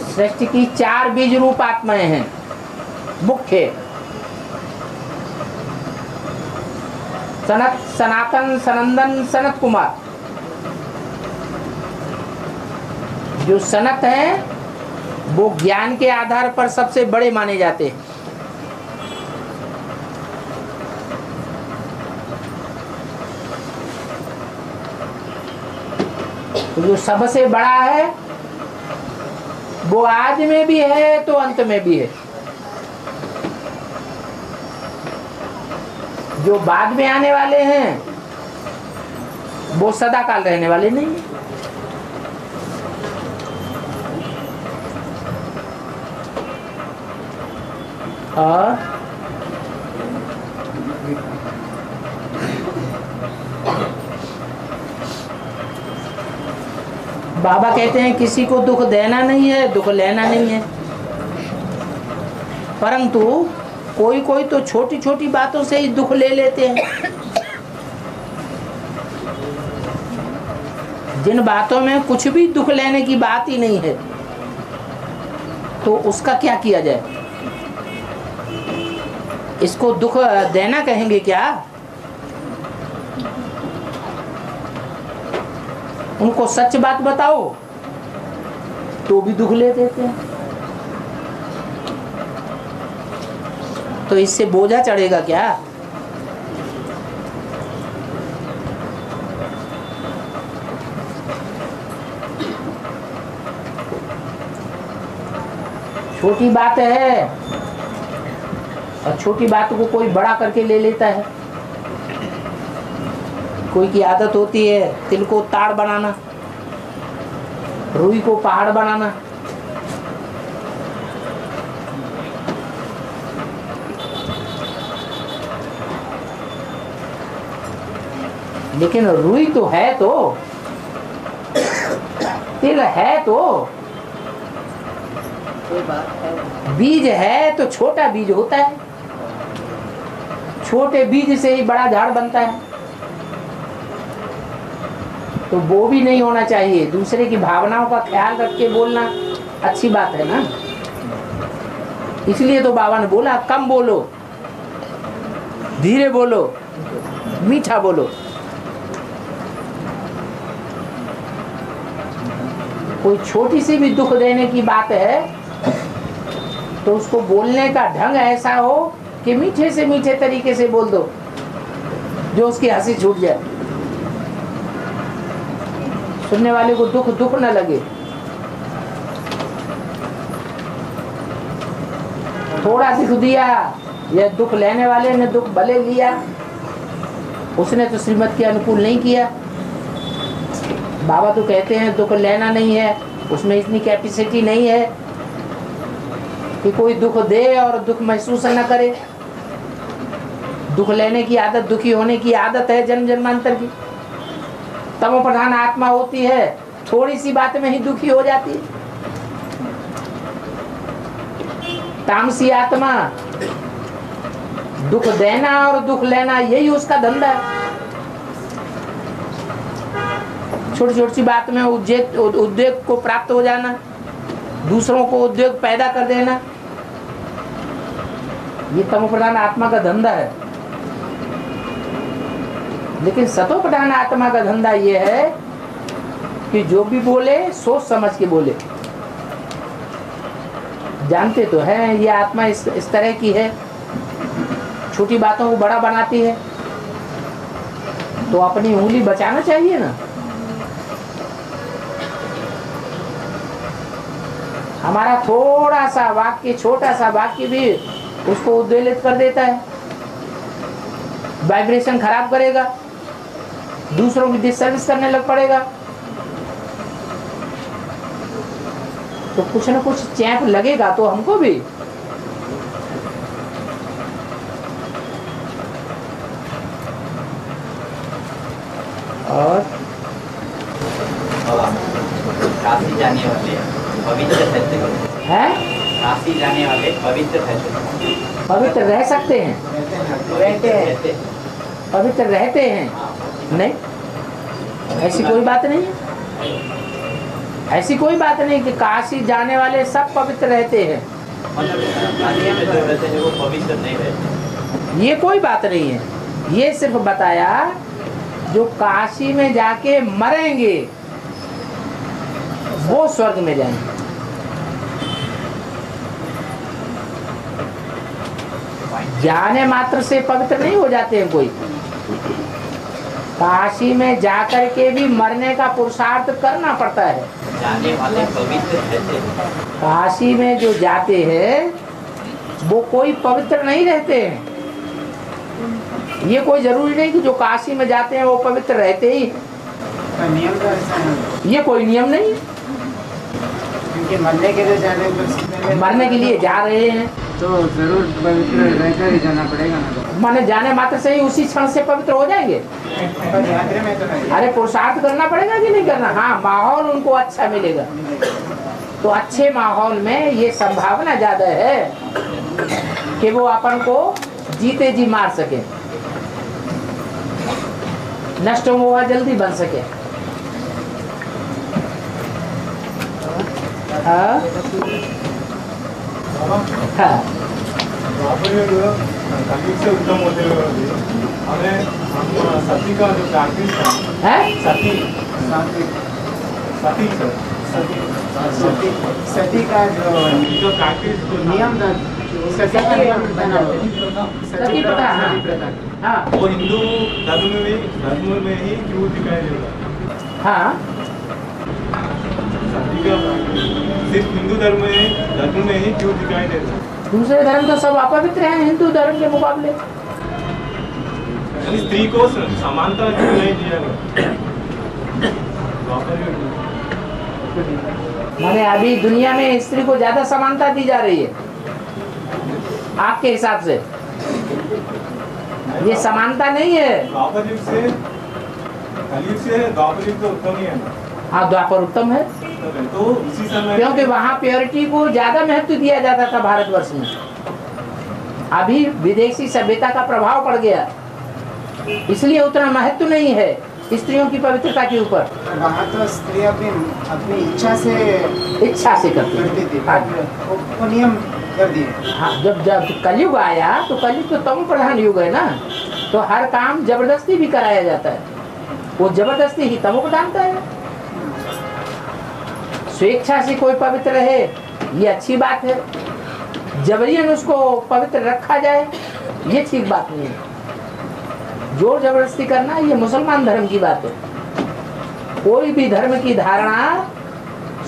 सृष्टि की 4 बीज रूप आत्माएं हैं मुख्य, सनत, सनातन, सनंदन, सनत कुमार। जो सनत हैं वो ज्ञान के आधार पर सबसे बड़े माने जाते हैं। तो जो सबसे बड़ा है वो आज में भी है तो अंत में भी है। जो बाद में आने वाले हैं वो सदा काल रहने वाले नहीं है। और बाबा कहते हैं किसी को दुख देना नहीं है, दुख लेना नहीं है, परंतु कोई कोई तो छोटी छोटी बातों से ही दुख ले लेते हैं। जिन बातों में कुछ भी दुख लेने की बात ही नहीं है तो उसका क्या किया जाए? इसको दुख देना कहेंगे क्या? उनको सच बात बताओ तो भी दुख ले देते हैं। तो इससे बोझा चढ़ेगा क्या? छोटी बात है और छोटी बात को कोई बड़ा करके ले लेता है। कोई की आदत होती है तिल को ताड़ बनाना, रुई को पहाड़ बनाना। लेकिन रुई तो है, तो तिल है, तो बीज है, तो छोटा बीज होता है। छोटे बीज से ही बड़ा झाड़ बनता है। तो वो भी नहीं होना चाहिए। दूसरे की भावनाओं का ख्याल रख के बोलना अच्छी बात है ना। इसलिए तो बाबा ने बोला कम बोलो, धीरे बोलो, मीठा बोलो। कोई छोटी सी भी दुख देने की बात है तो उसको बोलने का ढंग ऐसा हो कि मीठे से मीठे तरीके से बोल दो जो उसकी हंसी छूट जाए, सुनने वाले को दुख दुख न लगे। थोड़ा दुख दिया या दुख लेने वाले ने दुख भले लिया, उसने तो श्रीमत के अनुकूल नहीं किया। बाबा तो कहते हैं दुख लेना नहीं है, उसमें इतनी कैपेसिटी नहीं है कि कोई दुख दे और दुख महसूस न करे। दुख लेने की आदत, दुखी होने की आदत है जन्म जन्मांतर की। तमो प्रधान आत्मा होती है, थोड़ी सी बात में ही दुखी हो जाती है। तामसी आत्मा दुख देना और दुख लेना यही उसका धंधा है। छोटी छोटी सी बात में उद्वेग को प्राप्त हो जाना, दूसरों को उद्वेग पैदा कर देना, ये तमो प्रधान आत्मा का धंधा है। लेकिन सतो प्रधान आत्मा का धंधा ये है कि जो भी बोले सोच समझ के बोले। जानते तो हैं ये आत्मा इस तरह की है, छोटी बातों को बड़ा बनाती है, तो अपनी उंगली बचाना चाहिए ना। हमारा थोड़ा सा वाक्य, छोटा सा वाक्य भी उसको उद्वेलित कर देता है, वाइब्रेशन खराब करेगा, दूसरों की डिसर्विस करने लग पड़ेगा, तो कुछ न कुछ चैप लगेगा तो हमको भी। और काशी जाने वाले पवित्र है, काशी जाने वाले पवित्र पवित्र रह सकते हैं, रहते हैं, पवित्र रहते हैं, नहीं ऐसी कोई बात नहीं है, ऐसी कोई बात नहीं कि काशी जाने वाले सब पवित्र रहते हैं, काशी में जो रहते हैं वो पवित्र नहीं रहते, ये कोई बात नहीं है। ये सिर्फ बताया जो काशी में जाके मरेंगे वो स्वर्ग में जाएंगे। जाने मात्र से पवित्र नहीं हो जाते हैं कोई, काशी में जाकर के भी मरने का पुरुषार्थ करना पड़ता है। जाने वाले पवित्र रहते हैं, काशी में जो जाते हैं वो कोई पवित्र नहीं रहते हैं। ये कोई जरूरी नहीं कि जो काशी में जाते हैं वो पवित्र रहते ही, नियम तो ऐसा है, ये कोई नियम नहीं है। क्योंकि मरने के लिए जाने मरने के लिए जा रहे हैं तो जरूर पवित्र रहकर ही जाना पड़ेगा ना। माने जाने मात्र से ही उसी क्षण से पवित्र हो जाएंगे। पर यात्रा में तो नहीं। अरे पुरुषार्थ करना पड़ेगा कि नहीं करना। हाँ, माहौल उनको अच्छा मिलेगा, तो अच्छे माहौल में ये संभावना ज्यादा है कि वो अपन को जीते जी मार सके, नष्ट हुआ जल्दी बन सके। हाँ हाँ कलयुग से उत्तम होते हुए हमें सती का जो प्रैक्टिस था, है सती सती का जो प्रैक्टिस नियम था, सती का नियम बना हुआ है। सती प्रथा, हाँ। हाँ वो हिंदू धर्म में ही क्यों दिखाई देगा? हाँ, सती का सिर्फ हिंदू धर्म में ही क्यों दिखाई देता है? दूसरे धर्म तो सब अपवित्र हैं हिंदू धर्म के मुकाबले। यानी स्त्री को समानता क्यों नहीं दिया गया? माने अभी दुनिया में स्त्री को ज्यादा समानता दी जा रही है आपके हिसाब से, ये समानता नहीं है। द्वापर युग से कलयुग से द्वापर युग तो उत्तम ही है ना? हाँ, द्वापर उत्तम है, तो उसी समय क्योंकि वहाँ प्योरिटी को ज्यादा महत्व दिया जाता था भारतवर्ष में। अभी विदेशी सभ्यता का प्रभाव पड़ गया, इसलिए उतना महत्व नहीं है स्त्रियों की पवित्रता के ऊपर। वहाँ तो स्त्री अपनी इच्छा से करती थी, हाँ। वो नियम कर दिए। हाँ, जब कलयुग आया तो कलयुग तो तम प्रधान युग है ना, तो हर काम जबरदस्ती भी कराया जाता है, वो जबरदस्ती ही तमो को डालता है। स्वेच्छा से कोई पवित्र रहे ये अच्छी बात है, जबरियन उसको पवित्र रखा जाए ये ठीक बात नहीं है। जोर जबरदस्ती करना ये मुसलमान धर्म की बात है। कोई भी धर्म की धारणा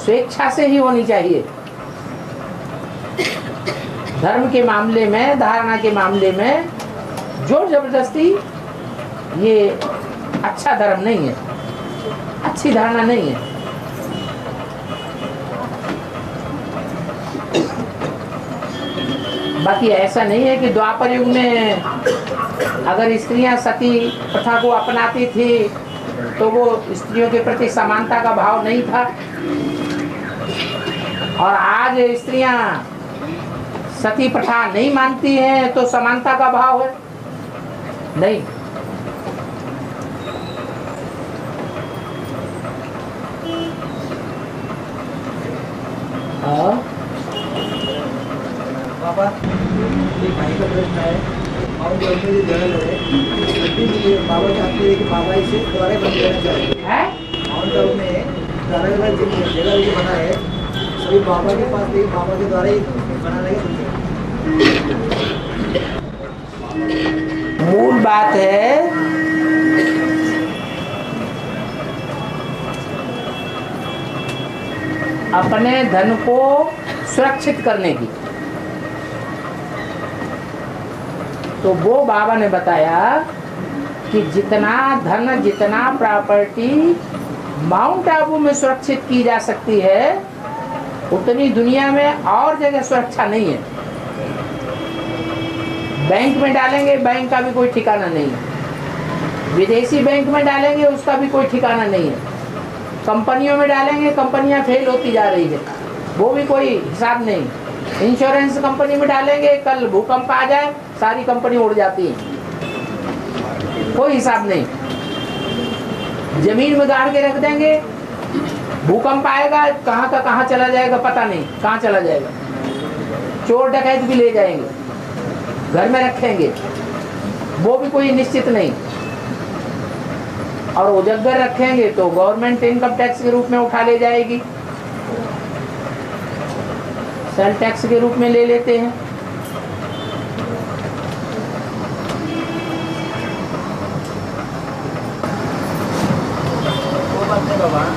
स्वेच्छा से ही होनी चाहिए। धर्म के मामले में, धारणा के मामले में जोर जबरदस्ती ये अच्छा धर्म नहीं है, अच्छी धारणा नहीं है। बाकी ऐसा नहीं है कि द्वापर युग में अगर स्त्रियां सती प्रथा को अपनाती थी तो वो स्त्रियों के प्रति समानता का भाव नहीं था, और आज स्त्रियां सती प्रथा नहीं मानती हैं तो समानता का भाव है नहीं। बाबा एक भाई का प्रश्न है, माउंट आबू में जो जगह है बाबा चाहते हैं कि बाबा इसे द्वारा बन देना चाहिए। माउंट आबू में द्वारा जगह जो बना है सभी बाबा के पास, बाबा के द्वारा ही बनाने का मूल बात है अपने धन को सुरक्षित करने की। तो वो बाबा ने बताया कि जितना धन, जितना प्रॉपर्टी माउंट आबू में सुरक्षित की जा सकती है, उतनी दुनिया में और जगह सुरक्षा नहीं है। बैंक में डालेंगे, बैंक का भी कोई ठिकाना नहीं है। विदेशी बैंक में डालेंगे, उसका भी कोई ठिकाना नहीं है। कंपनियों में डालेंगे, कंपनियां फेल होती जा रही है, वो भी कोई हिसाब नहीं। इंश्योरेंस कंपनी में डालेंगे, कल भूकंप आ जाए, सारी कंपनी उड़ जाती है, कोई हिसाब नहीं। जमीन में गाड़ के रख देंगे, भूकंप आएगा, कहाँ का कहाँ चला जाएगा पता नहीं, कहाँ चला जाएगा। चोर डकैत भी ले जाएंगे, घर में रखेंगे, वो भी कोई निश्चित नहीं। और उजागर रखेंगे तो गवर्नमेंट इनकम टैक्स के रूप में उठा ले जाएगी, सेल टैक्स के रूप में ले लेते हैं।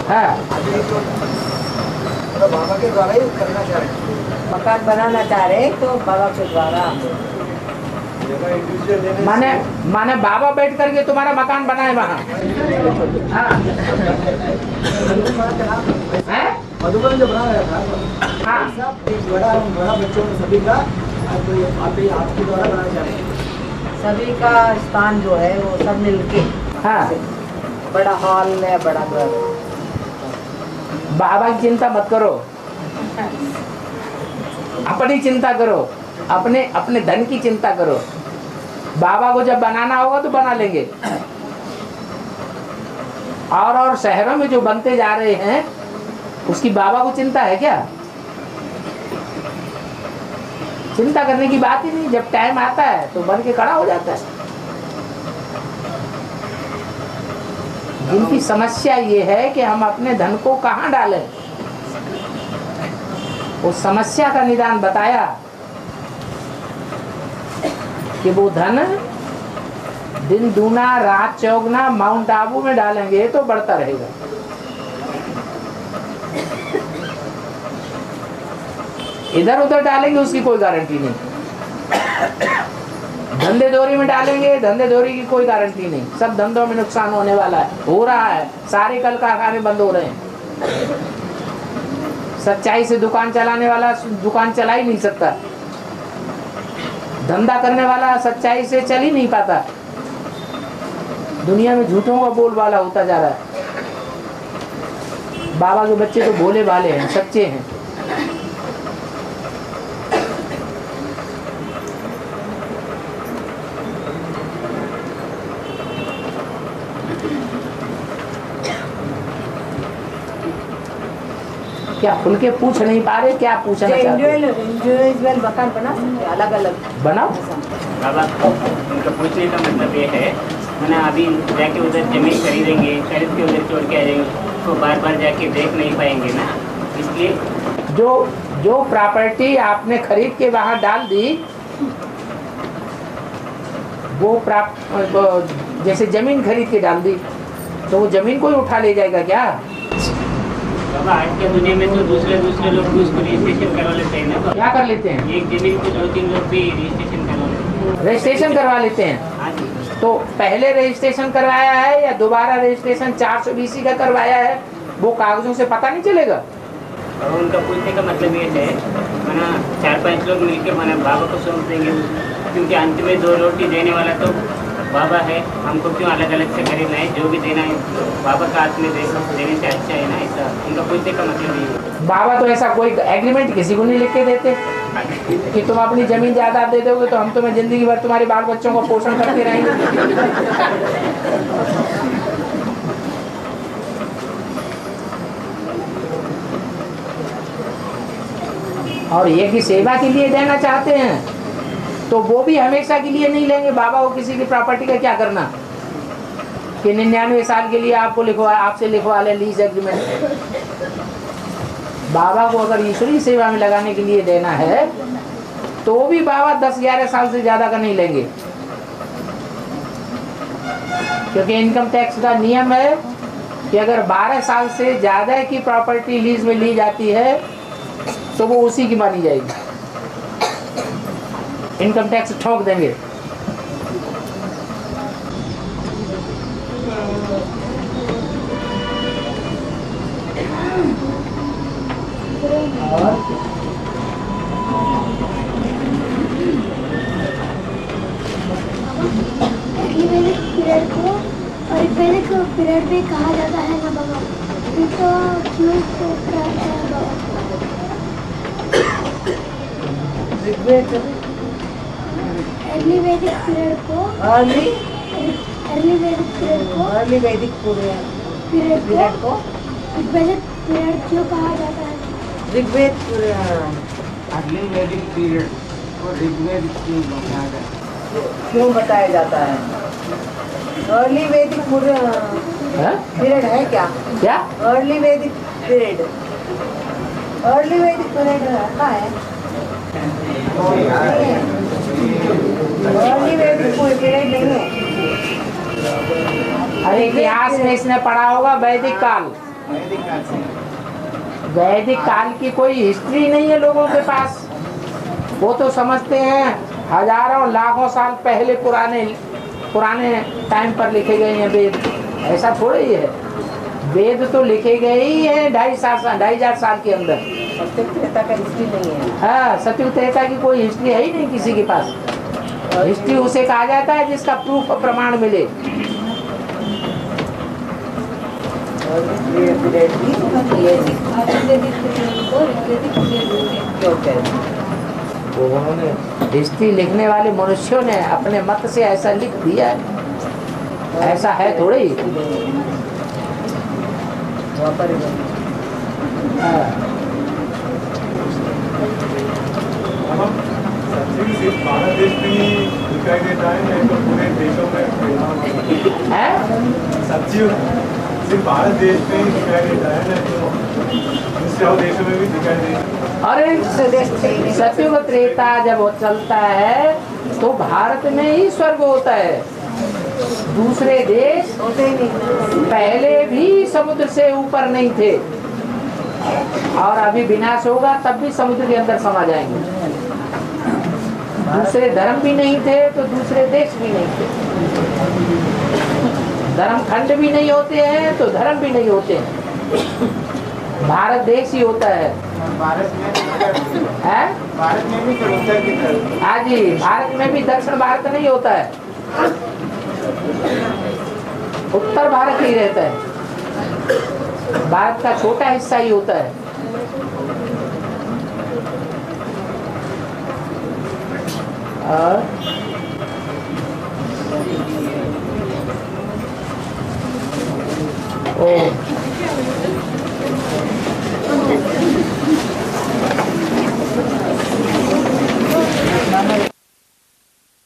हाँ, तो बाबा के द्वारा ही करना चाह रहे हैं, मकान बनाना चाह रहे हैं, तो बाबा के द्वारा माने बाबा बैठ करके तुम्हारा मकान बनाए वहाँ। हाँ, मधुबन जो बना रहा था, हाँ, बड़ा बच्चों में सभी का आपके द्वारा बनाना चाह रहे हैं। सभी का स्थान जो है वो सब मिलके, हाँ, बड़ा हॉल है, बड़ा घर। बाबा की चिंता मत करो, अपनी चिंता करो, अपने अपने धन की चिंता करो। बाबा को जब बनाना होगा तो बना लेंगे। और शहरों में जो बनते जा रहे हैं, उसकी बाबा को चिंता है क्या? चिंता करने की बात ही नहीं। जब टाइम आता है तो बन के खड़ा हो जाता है। जिनकी समस्या ये है कि हम अपने धन को कहाँ डालें, उस समस्या का निदान बताया कि वो धन दिन दूना रात चौगुना माउंट आबू में डालेंगे तो बढ़ता रहेगा। इधर उधर डालेंगे उसकी कोई गारंटी नहीं। धंधे दोरी में डालेंगे, धंधे दोरी की कोई गारंटी नहीं। सब धंधों में नुकसान होने वाला है, हो रहा है। सारे कल कारखाने बंद हो रहे हैं। सच्चाई से दुकान चलाने वाला दुकान चला ही नहीं सकता। धंधा करने वाला सच्चाई से चल ही नहीं पाता। दुनिया में झूठों का बोलबाला होता जा रहा है। बाबा के बच्चे तो भोले भाले हैं, सच्चे हैं। क्या खुल के पूछ नहीं पा रहे? क्या पूछना चाहते हैं? इंडिविजुअल मकान बना सकते हैं, अलग अलग बनाओ। बाबा उनका पूछने का मतलब ये है, मैंने अभी जाके उधर जमीन खरीदेंगे, खरीद के उधर छोड़ के आ जाएंगे, तो बार बार जाके देख नहीं पाएंगे ना। इसलिए जो प्रॉपर्टी आपने खरीद के वहाँ डाल दी, वो जैसे जमीन खरीद के डाल दी, तो वो जमीन को ही उठा ले जाएगा क्या? बाबा आज के दुनिया में तो दूसरे लोग भी उसको रजिस्ट्रेशन करवा लेते हैं ना। क्या कर लेते हैं? एक जमीन को 2-3 लोग भी रजिस्ट्रेशन करवा लेते हैं। रजिस्ट्रेशन करवा लेते हैं। हाँ जी। तो पहले रजिस्ट्रेशन करवाया है या दोबारा रजिस्ट्रेशन 420 का करवाया है, वो कागजों से पता नहीं चलेगा। और उनका पूछने का मतलब ये है, माना 4-5 लोग मिलकर माना बाबा को सौंप देंगे, क्योंकि अंत में 2 रोटी देने वाला तो बाबा है। हमको क्यों अलग अलग से खरीदना है? जो भी देना है बाबा का हाथ में देने से अच्छा है ना। ऐसा उनका पूछने का मतलब ये है। बाबा तो ऐसा कोई एग्रीमेंट किसी को नहीं लिख के देते कि तुम अपनी जमीन जायदाद दे दोगे तो हम तुम्हें जिंदगी भर तुम्हारे बाल बच्चों का पोषण करते रहेंगे। और ये की सेवा के लिए देना चाहते हैं तो वो भी हमेशा के लिए नहीं लेंगे। बाबा को किसी की प्रॉपर्टी का क्या करना कि 99 साल के लिए आपसे लिखवा ले लीज एग्रीमेंट। बाबा को अगर ईश्वरीय सेवा में लगाने के लिए देना है तो भी बाबा 10-11 साल से ज्यादा का नहीं लेंगे। क्योंकि इनकम टैक्स का नियम है कि अगर 12 साल से ज़्यादा की प्रॉपर्टी लीज में ली जाती है तो वो उसी की मानी जाएगी, इनकम टैक्स ठोक देंगे। पीरियड को आयुर्वेदिक पीरियड भी कहा जाता है ना बाबा, तो क्यों कहते हैं बाबा? अर्ली वैदिक पीरियड को अर्ली वैदिक पीरियड को ऋग्वेदिक पीरियड क्यों कहा जाता है? ऋग्वेद अर्ली वैदिक पीरियड को ऋग्वेद क्यों बताया जाता है? अर्ली वैदिक पीरियड है क्या? क्या अर्ली वैदिक पीरियड? अर्ली वैदिक पीरियड रहता है, अर्ली वैदिक कोई पीरियड नहीं है। अरे इतिहास में इसने पढ़ा होगा वैदिक काल। वैदिक काल की कोई हिस्ट्री नहीं है लोगों के पास। वो तो समझते हैं हजारों लाखों साल पहले पुराने टाइम पर लिखे गए हैं वेद। ऐसा थोड़े ही है, वेद तो लिखे गए ही है 2,500 साल के अंदर। सत्युग त्रेता का हिस्ट्री नहीं है। हाँ, सत्युग त्रेता की कोई हिस्ट्री है ही नहीं किसी के पास। हिस्ट्री उसे कहा जाता है जिसका प्रूफ प्रमाण मिले। उन्होंने हिस्ट्री लिखने वाले मनुष्यों ने अपने मत से ऐसा लिख दिया है, ऐसा है थोड़े ही। सचिव सिर्फ भारत देश में ही दिखाई देता है, नहीं तो पूरे देशों में है? सचिव सिर्फ भारत देश में ही दिखाई देता है, नहीं तो दूसरे देशों में भी दिखाई देता है। अरे सत्युग त्रेता जब वो चलता है तो भारत में ही स्वर्ग होता है। दूसरे देश पहले भी समुद्र से ऊपर नहीं थे, और अभी विनाश होगा तब भी समुद्र के अंदर समा जाएंगे। दूसरे धर्म भी नहीं थे तो दूसरे देश भी नहीं थे। धर्म खंड भी नहीं होते हैं तो धर्म भी नहीं होते हैं। भारत देश ही होता है। भारत में भी फिर उत्तर की तरफ। हाँ जी, भारत में भी दक्षिण भारत नहीं होता है, उत्तर भारत ही रहता है। भारत का छोटा हिस्सा ही होता है। और ओ